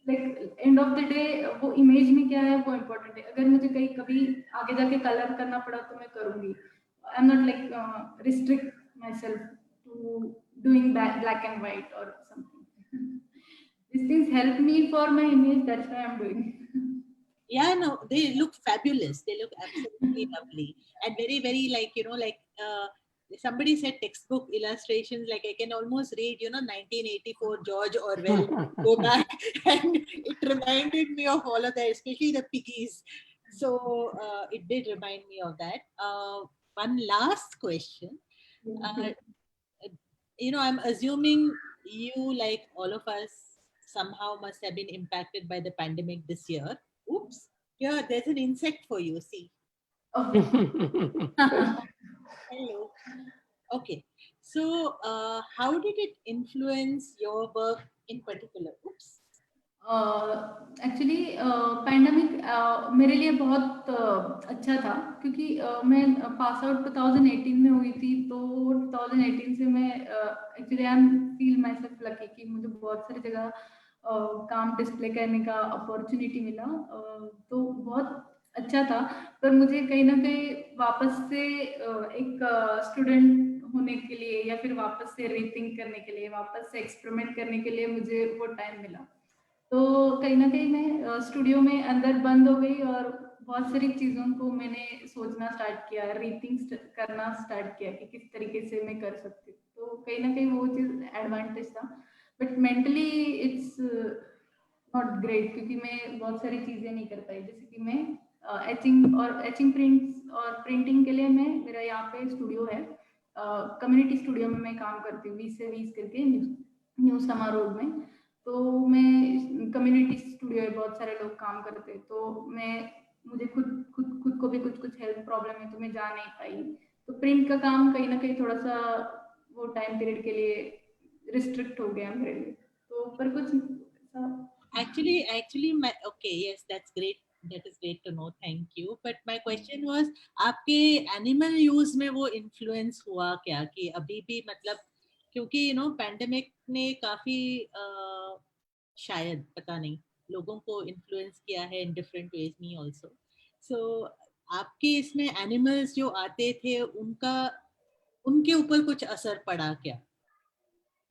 like end of the day वो इमेज में क्या है वो इम्पोर्टेंट है। अगर मुझे कहीं कभी आगे जाके कलर करना पड़ा तो मैं करूंगी। I am not like restrict myself to doing black and white or something. These things help me for my image, that's why I'm doing. Yeah, no, they look fabulous. They look absolutely lovely and very, very like, somebody said textbook illustrations. Like I can almost read, 1984 George Orwell go back, and it reminded me of all of that, especially the piggies. So it did remind me of that. One last question. I'm assuming you, like all of us, somehow must have been impacted by the pandemic this year. Oops. Yeah, there's an insect for you. See. Hello. Okay. So, how did it influence your work in particular? Oops. Actually pandemic मेरे लिए बहुत अच्छा था, क्योंकि मैं पास आउट 2018 में हुई थी। तो 2018 से मैं actually I am feel my self lucky कि मुझे बहुत सारी जगह काम डिस्प्ले करने का अपॉर्चुनिटी मिला। तो बहुत अच्छा था। पर मुझे कहीं ना कहीं वापस से एक स्टूडेंट होने के लिए, या फिर वापस से रीथिंक करने के लिए, वापस से एक्सपेरिमेंट करने के लिए मुझे वो टाइम मिला। तो कहीं ना कहीं मैं स्टूडियो में अंदर बंद हो गई और बहुत सारी चीज़ों को मैंने सोचना स्टार्ट किया, रीथिंक करना स्टार्ट किया कि किस तरीके से मैं कर सकती हूँ। तो कहीं ना कहीं वो चीज़ एडवांटेज था। But mentally it's not great, क्योंकि मैं बहुत सारी चीज़ें नहीं कर पाई। जैसे कि मैं एचिंग प्रिंट्स और प्रिंटिंग के लिए मेरा यहाँ पे स्टूडियो है, कम्युनिटी स्टूडियो में मैं काम करती हूँ 20 से 20 करके न्यू समारोह में। तो मैं कम्युनिटी स्टूडियो है, बहुत सारे लोग काम करते हैं। तो मुझे खुद को भी कुछ हेल्थ प्रॉब्लम है, तो मैं जा नहीं पाई। तो प्रिंट का काम कहीं ना कहीं थोड़ा सा वो टाइम पीरियड के लिए रिस्ट्रिक्ट हो गया मेरे लिए। तो पर कुछ Actually, okay, yes, that's great. That is great to know. Thank you. But my question was, आपके एनिमल यूज में वो इन्फ्लुएंस हुआ क्या, कि अभी भी मतलब, क्योंकि पैंडेमिक ने काफी शायद पता नहीं लोगों को इन्फ्लुएंस किया है in different ways, me also. So आपके इसमें एनिमल्स जो आते थे उनके ऊपर कुछ असर पड़ा क्या?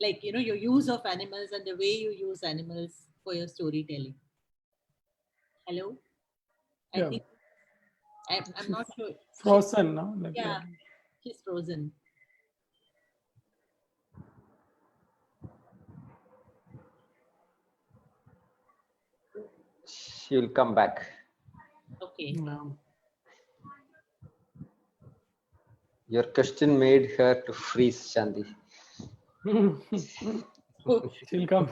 Like your use of animals and the way you use animals for your storytelling. Hello. I Yeah. think I'm not sure. Frozen, no? Like Yeah, that. she's frozen. She will come back. Okay. No. Your question made her to freeze, Shanti. She'll come.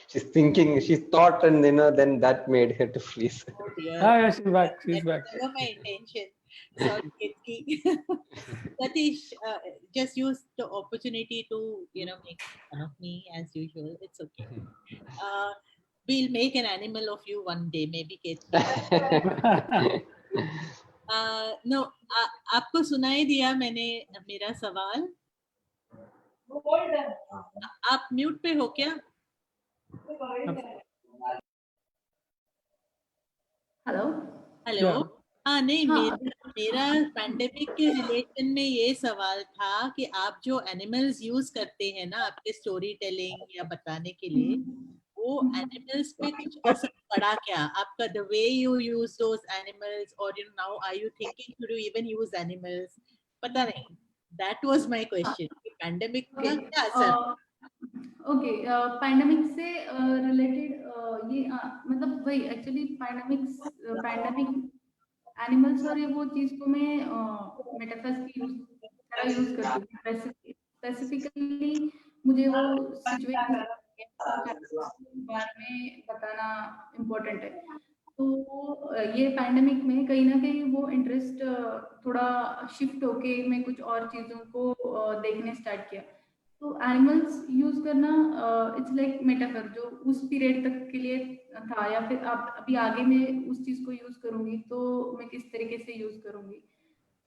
She's thinking, she's thought, and then that made her to freeze. Oh dear. Yeah, she's back. She's back. That's never my intention. Sorry, Ketki. Satish, just use the opportunity to make fun of me as usual. It's okay. We'll make an animal of you one day, maybe, Ketki. No, आपको सुनाई दिया मैंने मेरा सवाल? आप म्यूट पे हो क्या? Hello hello. हाँ नहीं, हाँ। मेरा पैंडेमिक के रिलेशन में ये सवाल था कि आप जो एनिमल्स यूज करते हैं ना आपके स्टोरी टेलिंग या बताने के लिए, वो एनिमल्स पे कुछ असर पड़ा क्या आपका? The way you use those animals, और now are you thinking to even use animals? पता नहीं, that was my question. Pandemic का क्या असर? ओके, पैंडेमिक से रिलेटेड ये मतलब वही एक्चुअली पैंडेमिक एनिमल्स और ये वो चीज को मैं मेटाफर्स की यूज करती हूँ। स्पेसिफिकली मुझे वो सिचुएशन बारे में बताना इम्पोर्टेंट है। तो ये पैंडेमिक में कहीं ना कहीं वो इंटरेस्ट थोड़ा शिफ्ट होके मैं कुछ और चीज़ों को देखने स्टार्ट किया। तो एनिमल्स यूज करना इट्स लाइक मेटाफर, जो उस पीरियड तक के लिए था, या फिर अब अभी आगे मैं उस चीज को यूज करूंगी तो मैं किस तरीके से यूज करूंगी।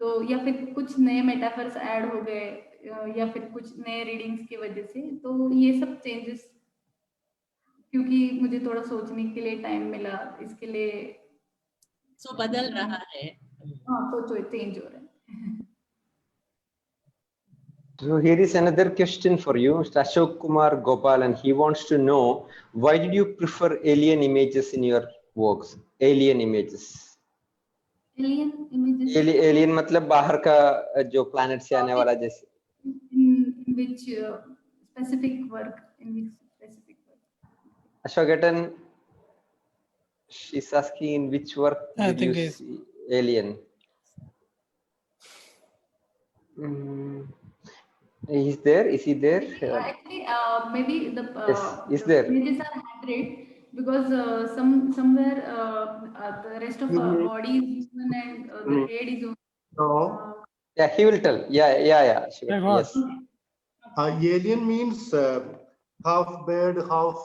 तो या फिर कुछ नए मेटाफर्स ऐड हो गए, या फिर कुछ नए रीडिंग्स की वजह से, तो ये सब चेंजेस क्योंकि मुझे थोड़ा सोचने के लिए टाइम मिला, इसके लिए So बदल रहा है. हाँ तो चेंज हो रहा है. So here is another question for you, Mr. Ashok Kumar Gopal, and he wants to know, why did you prefer alien images in your works? Alien images. Alien images Alien मतलब बाहर का जो planet से आने वाला जैसे. in which specific work, in which specific work? Ashwagatan, she's asking in which work I did you think it's- see alien? Mm, is there? Is he there? Actually, maybe the Yes, is the there? images are handwritten because somewhere the rest of our body is human and the head is No, Yeah, he will tell. Yeah. Ashwagatan, what? yes. alien means half bird, half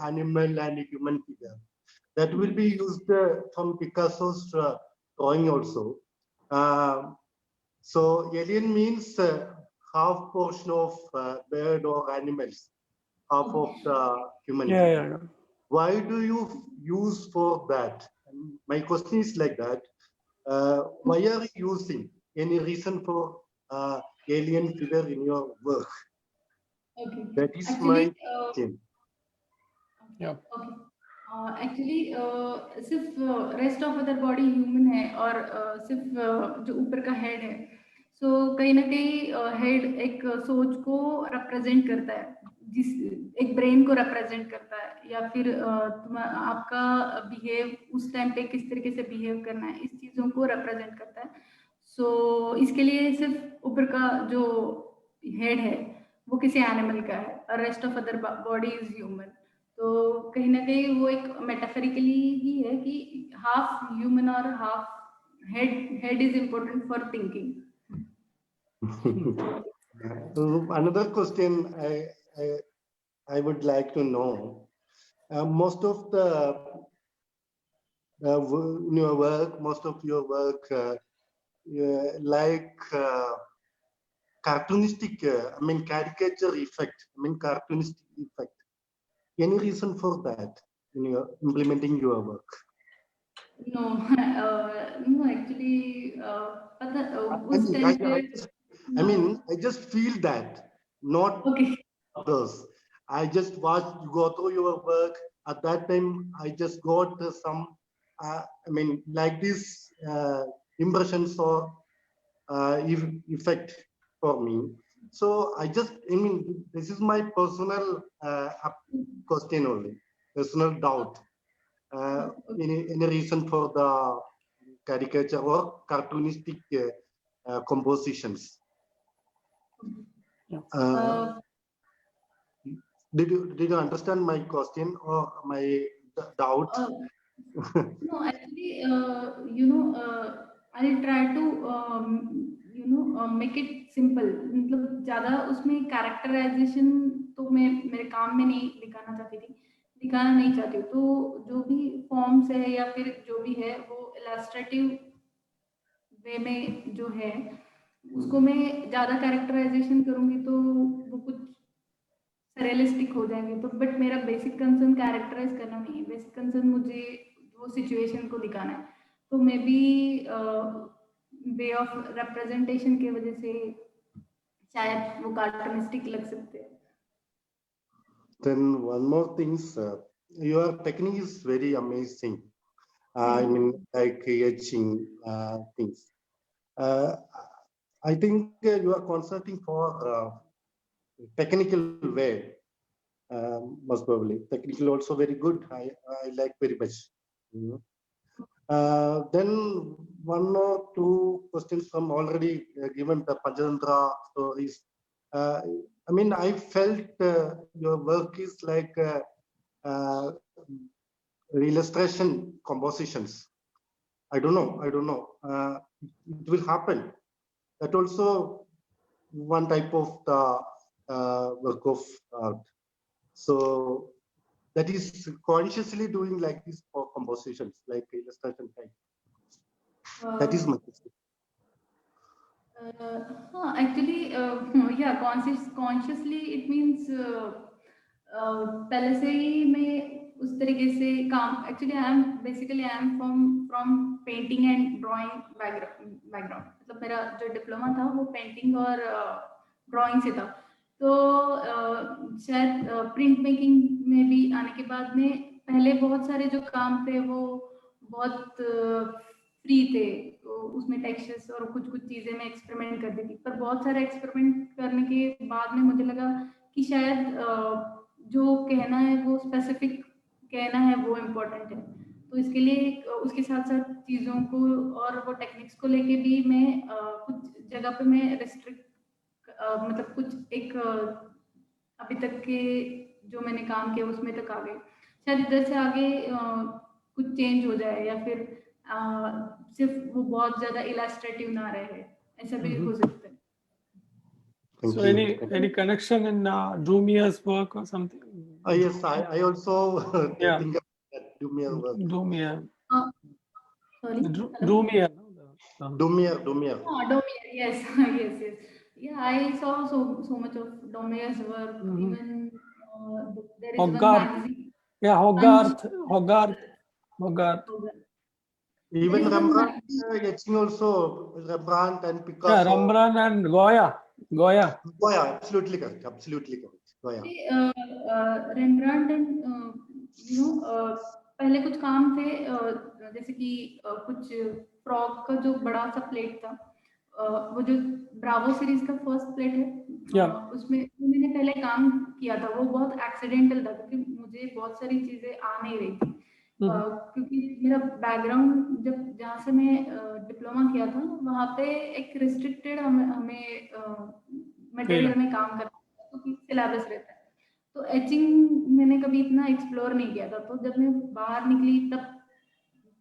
animal and human figure. That will be used from Picasso's drawing also. So alien means half portion of bird or animals, half of the human figure. Yeah. Why do you use for that? And my question is like that. Why are you using? Any reason for alien figure in your work? Okay. That is Actually, my question. Yeah. Okay. Actually सिर्फ rest of other body human है और सिर्फ जो ऊपर का हेड है, सो कहीं ना कहीं हेड एक सोच को रिप्रेजेंट करता है, जिस एक ब्रेन को रिप्रेजेंट करता है, या फिर आपका बिहेव उस टाइम पे किस तरीके से बिहेव करना है, इस चीज़ों को रिप्रेजेंट करता है. सो इसके लिए सिर्फ ऊपर का जो हेड है वो किसी एनिमल का है और rest of other body is human. तो कहीं ना कहीं वो एक मेटाफरिकली ही है कि हाफ ह्यूमन और half head is important for thinking. Another question I would like to know. Most of the your work, most of your work, like cartoonistic, caricature effect, cartoonistic effect. Any reason for that in your implementing your work? No no actually पता उस टाइम पे I just feel that, not okay. others. I just go through your work. At that time, I just got some, like this impressions or effect for me. So this is my personal question only, personal doubt. Any reason for the caricature or cartoonistic compositions? Did you understand my question or my doubt? No, actually, I'll try to make it simple. मतलब ज़्यादा उसमें कैरेक्टराइजेशन तो मैं मेरे काम में नहीं दिखाना नहीं चाहती हूँ. तो जो भी फॉर्म्स है या फिर जो भी है वो इलस्ट्रेटिव वे में जो है उसको मैं ज़्यादा कैरेक्टराइजेशन करूँगी तो वो कुछ रियलिस्टिक हो जाएंगे. तो बट मेरा बेसिक कंसर्न कैरेक्टराइज करना नहीं है. बेसिक कंसर्न मुझे वो सिचुएशन को दिखाना है. तो may be way of representation की वजह से शायद वो कार्टूनिस्टिक लग सकते हैं. Then one more thing, sir. Your technique is very amazing. Like etching things. I think you are consulting for technical way. Most probably technical also very good. I like very much. Then one or two questions from already given the Panchatantra stories. I felt your work is like illustration compositions. I don't know. It will happen. That also one type of the work of art. So that is consciously doing like this for compositions, like illustration type. That is my question. Actually, yeah, consciously it means पहले से ही मैं उस तरीके से काम, actually I am from painting and drawing background, मतलब मेरा जो डिप्लोमा था वो पेंटिंग और ड्राइंग से था। तो शायद प्रिंट मेकिंग में भी आने के बाद में पहले बहुत सारे जो काम थे वो बहुत फ्री थे, तो उसमें टेक्सचर्स और कुछ कुछ चीजें मैं एक्सपेरिमेंट करती थी। पर बहुत सारे एक्सपेरिमेंट करने के बाद में मुझे लगा कि शायद जो कहना है वो स्पेसिफिक कहना है वो इम्पोर्टेंट है। तो इसके लिए उसके साथ साथ चीज़ों को और वो टेक्निक्स को लेके भी मैं कुछ जगह पे मैं रेस्ट्रिक्ट मतलब कुछ एक अभी तक के जो मैंने काम किया उसमें तक आ गए। शायद इधर से आगे कुछ चेंज हो जाए या फिर सिर्फ वो बहुत ज्यादा इलास्ट्रेटिव ना रहे, ऐसा भी हो सकता है। Thank So you. any connection in Dumia's work or something? Yes, I also Yeah. think of that Dumia work. Dumia. Sorry. Dumia. Dumia. Domir, yes, yes. Yeah, I saw so much of Domir's work. Even there is one Hogarth. magazine. Yeah, Hogarth. Even There is one Rembrandt magazine. etching also, Rembrandt and Picasso. Yeah, Rembrandt and Goya. Goya, absolutely correct. Goya. रेम्ब्रांड and पहले कुछ काम थे, जैसे कि कुछ फ्रॉग का जो बड़ा सा प्लेट था, वो जो ब्रावो सीरीज का फर्स्ट प्लेट है, उसमें मैंने पहले काम किया था। वो बहुत एक्सीडेंटल था क्योंकि मुझे बहुत सारी चीजें आ नहीं रही थी, क्योंकि मेरा बैकग्राउंड जहाँ से मैं डिप्लोमा किया था वहाँ पे एक रिस्ट्रिक्टेड हमें मटेरियल में काम करना था, क्योंकि सिलेबस रहता है। तो एचिंग मैंने कभी इतना एक्सप्लोर नहीं किया था। तो जब मैं बाहर निकली तब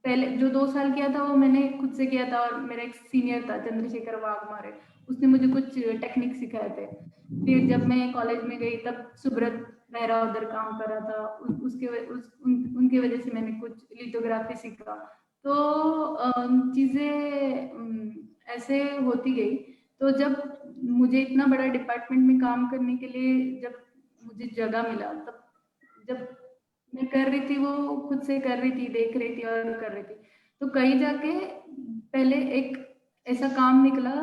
पहले जो 2 साल किया था वो मैंने खुद से किया था, और मेरा एक सीनियर था चंद्रशेखर वाघमारे, उसने मुझे कुछ टेक्निक सिखाए थे। फिर जब मैं कॉलेज में गई तब सुब्रत मेहरा उधर काम कर रहा था, उनके वजह से मैंने कुछ लिथोग्राफी सीखा। तो चीजें ऐसे होती गई। तो जब मुझे इतना बड़ा डिपार्टमेंट में काम करने के लिए जब मुझे जगह मिला, तब जब मैं कर रही थी वो खुद से कर रही थी, देख रही थी और कर रही थी। तो कहीं जाके पहले एक ऐसा काम निकला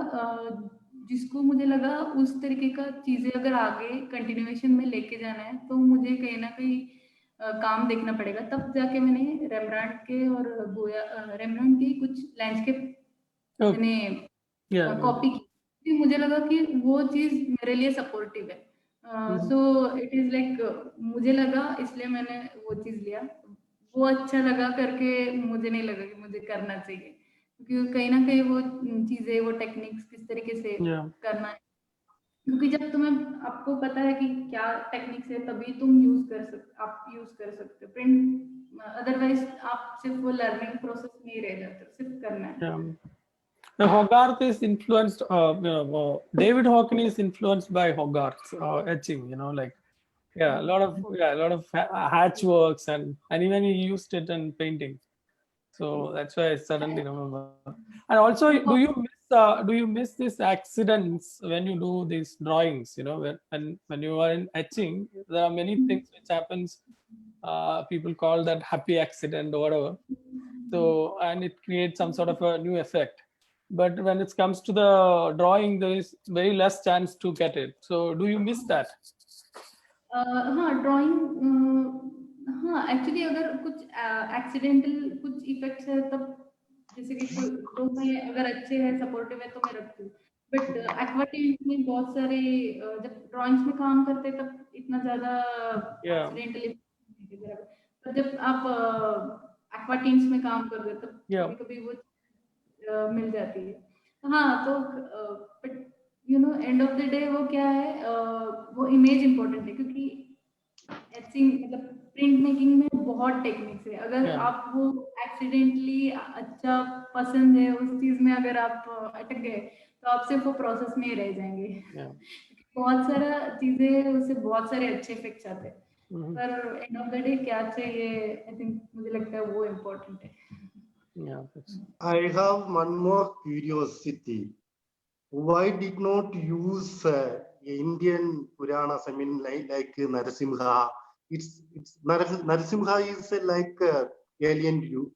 जिसको मुझे लगा उस तरीके का चीजें अगर आगे कंटिन्यूएशन में लेके जाना है तो मुझे कहीं ना कहीं काम देखना पड़ेगा। तब जाके मैंने रेम्ब्रांड के और रेम्ब्रांड की कुछ लैंडस्केप मैंने कॉपी की। मुझे लगा कि वो चीज मेरे लिए सपोर्टिव है। सो इट इज लाइक मुझे लगा, इसलिए मैंने वो चीज लिया। वो अच्छा लगा करके मुझे नहीं लगा कि मुझे करना चाहिए, क्योंकि कहीं ना कहीं वो चीजें, वो टेक्निक्स किस तरीके से करना है, क्योंकि जब आपको पता है कि क्या टेक्निक्स है तभी तुम आप यूज कर सकते हो प्रिंट। अदरवाइज आप सिर्फ वो लर्निंग प्रोसेस में ही रह जाते हो, सिर्फ करना है। The Hogarth is influenced, David Hockney is influenced by Hogarth's etching, like, a lot of hatch works, and even he used it in painting. So that's why I suddenly remember. And also, do you miss these accidents when you do these drawings? When you are in etching, there are many things which happens. People call that happy accident or whatever. So, and it creates some sort of a new effect. But when it comes to the drawing, there is very less chance to get it. So do you miss that? हाँ, ड्राइंग, हाँ एक्चुअली अगर कुछ एक्सीडेंटल कुछ इफेक्ट्स है तब, जैसे कि तो मैं अगर अच्छे है सपोर्टिव है तो मैं रखती हूँ। बट एक्वाटिंट में बहुत सारे जब ड्राइंग्स में काम करते तब इतना ज्यादा एक्सीडेंटल, पर जब आप एक्वाटिंट्स में काम कर रहे हो तब कभी-कभी वो मिल जाती है। हाँ, तो but end of the day वो क्या है, वो इमेज इम्पोर्टेंट है, क्योंकि एचिंग मतलब प्रिंट मेकिंग में बहुत टेक्निक्स है। अगर आप वो एक्सीडेंटली अच्छा पसंद है उस चीज में अगर आप अटक गए तो आप सिर्फ वो प्रोसेस में ही रह जाएंगे। बहुत सारा चीजें उससे बहुत सारे अच्छे इफेक्ट्स आते हैं, पर एंड ऑफ द डे क्या चाहिए, आई थिंक मुझे लगता है वो इम्पोर्टेंट है। I have one more curiosity. Why did not use Indian Puranas. I mean, like Narasimha. It's Narasimha is like alien view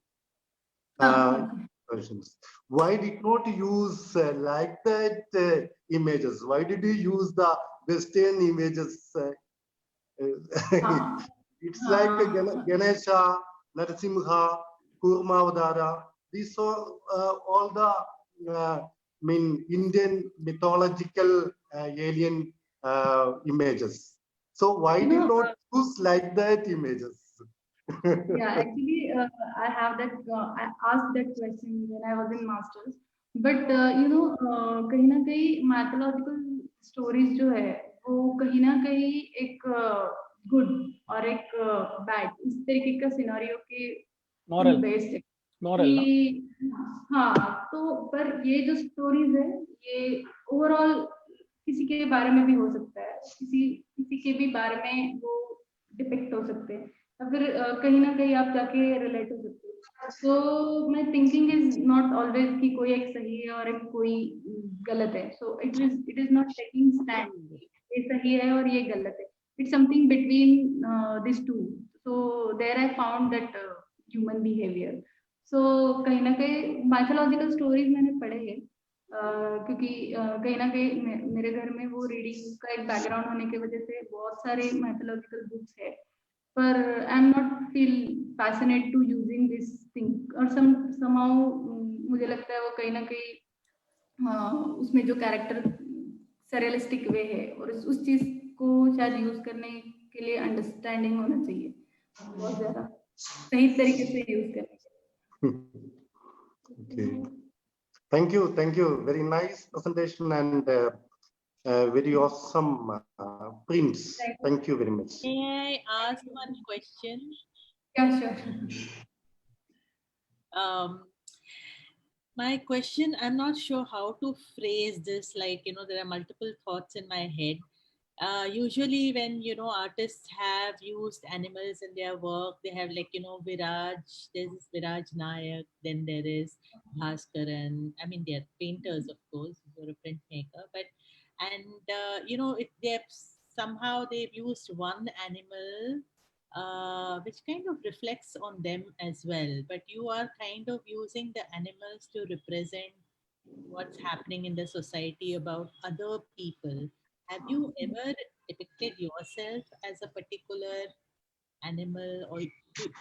versions. Why did not use like that images? Why did you use the Western images? It's like Ganesha, Narasimha, Kurmavadara. These are all the Indian mythological alien images. So why You did know, not use like that images? Yeah, actually, I have that. I asked that question when I was in masters. But कहीं ना कहीं mythological stories जो है वो कहीं ना कहीं एक good और एक bad इस तरीके का सिनारियो के Moral. बेस्ड है Moral, no? कि हाँ तो पर ये जो स्टोरीज है ये ओवरऑल किसी के बारे में भी हो सकता है, किसी के भी बारे में वो डिपिक्ट हो सकते हैं या फिर कहीं ना कहीं आप जाके रिलेट हो सकते हो। So my thinking is not always कि कोई एक सही है और एक कोई गलत है। So it is not taking stand ये सही है और ये गलत है। It's something between this two. So there I found that human behaviour. So कहीं ना कहीं माइथोलॉजिकल स्टोरीज मैंने पढ़े हैं क्योंकि कहीं ना कहीं मेरे घर में वो रीडिंग का एक बैकग्राउंड होने की वजह से बहुत सारे माइथोलॉजिकल बुक्स है, पर I am not feel passionate to using this thing और समहाउ मुझे लगता है वो कहीं ना कहीं उसमें जो कैरेक्टर सरियलिस्टिक वे है और उस चीज को शायद यूज करने के लिए अंडरस्टैंडिंग होना चाहिए बहुत ज्यादा सही तरीके से यूज करने Okay. Thank you. Very nice presentation and very awesome prints. Thank you very much. May I ask one question? Yeah, sure. My question, I'm not sure how to phrase this. Like, there are multiple thoughts in my head. Usually when, artists have used animals in their work, they have like, Viraj, there's this Viraj Nayak, then there is Bhaskaran. I mean, they're painters, of course, you're a printmaker, but, and, somehow they've used one animal, which kind of reflects on them as well. But you are kind of using the animals to represent what's happening in the society about other people. Have you ever depicted yourself as a particular animal, or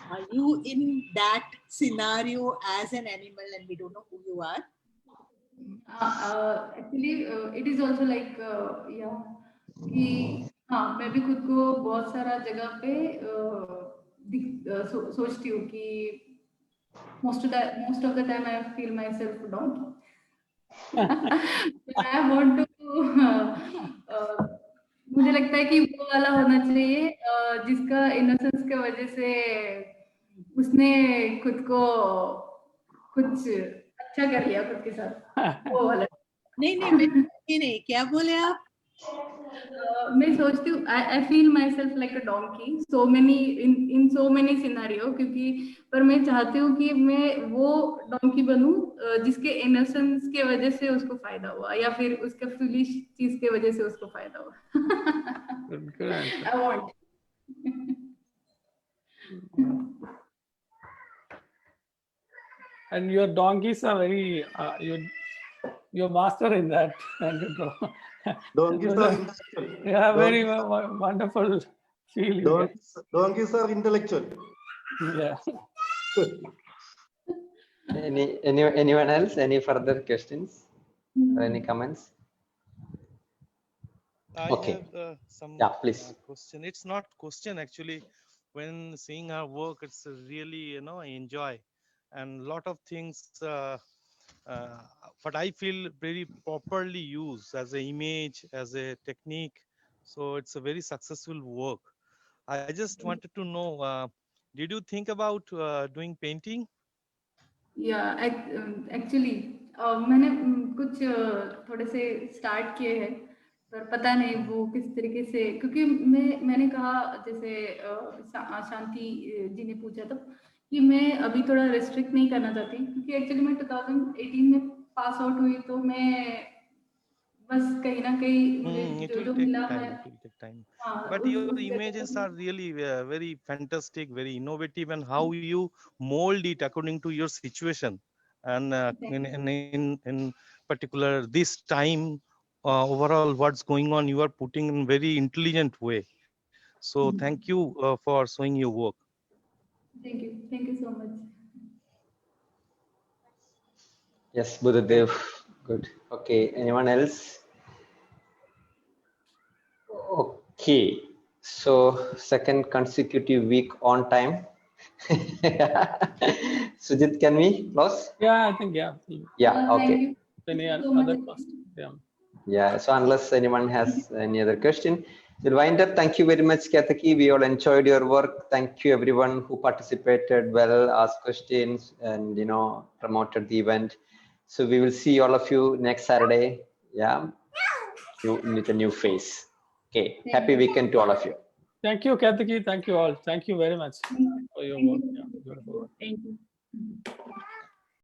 are you in that scenario as an animal and we don't know who you are? Actually, it is also like yeah कि हाँ मैं भी खुद को बहुत सारा जगह पे सोचती हूँ कि most of the time I feel myself a donkey. I want to मुझे लगता है कि वो वाला होना चाहिए जिसका इनोसेंस की वजह से उसने खुद को कुछ अच्छा कर लिया खुद के साथ वो वाला। नहीं क्या बोले आप? मैं सोचती हूँ I feel my self like a donkey so many in so many scenario क्योंकि पर मैं चाहती हूँ कि मैं वो डोंकी बनूं जिसके इनोसेंस के वजह से उसको फायदा हुआ या फिर उसके फुलिश चीज के वजह से उसको फायदा हुआ। Good answer. I want. And your donkeys are very you're master in that. Donkeys are intellectual. Yeah, very wonderful feeling. Donkeys are intellectual. Yeah. Anyone else? Any further questions or any comments? I Okay. have some please. question. It's not question actually. When seeing our work, it's really I enjoy, and lot of things. But I feel very properly used as an image, as a technique. So it's a very successful work. I just wanted to know. Did you think about doing painting? Yeah, actually मैंने कुछ थोड़े से स्टार्ट किए हैं पर पता नहीं वो किस तरीके से क्योंकि मैंने कहा जैसे शांति जी ने पूछा था कि मैं अभी थोड़ा रिस्ट्रिक्ट नहीं करना चाहती क्योंकि एक्चुअली मैं 2018 में पास आउट हुई तो मैं बस कहीं ना कहीं मुझे It जो will जो take मिला time. है, It will take time. हाँ, But उस your जगह images पे are really very fantastic, very innovative, and how you mold it according to your situation, and in particular this time, overall what's going on, you are putting in very intelligent way. So thank you for showing your work. thank you so much. Yes, Buddhadev. Good. Okay. Anyone else? Okay. So second consecutive week on time. Sujit, can we close? Yeah, I think, yeah. Yeah. Thank Okay. you Any so much. other questions? Yeah. Yeah. So unless anyone has any other question, we'll wind up. Thank you very much, Ketaki. We all enjoyed your work. Thank you everyone who participated well, asked questions, and promoted the event. So we will see all of you next Saturday. Yeah. With a new face. Okay. Happy weekend to all of you. Thank you, Kataki. Thank you all. Thank you very much for your Thank work. you. Yeah, beautiful work. Thank you.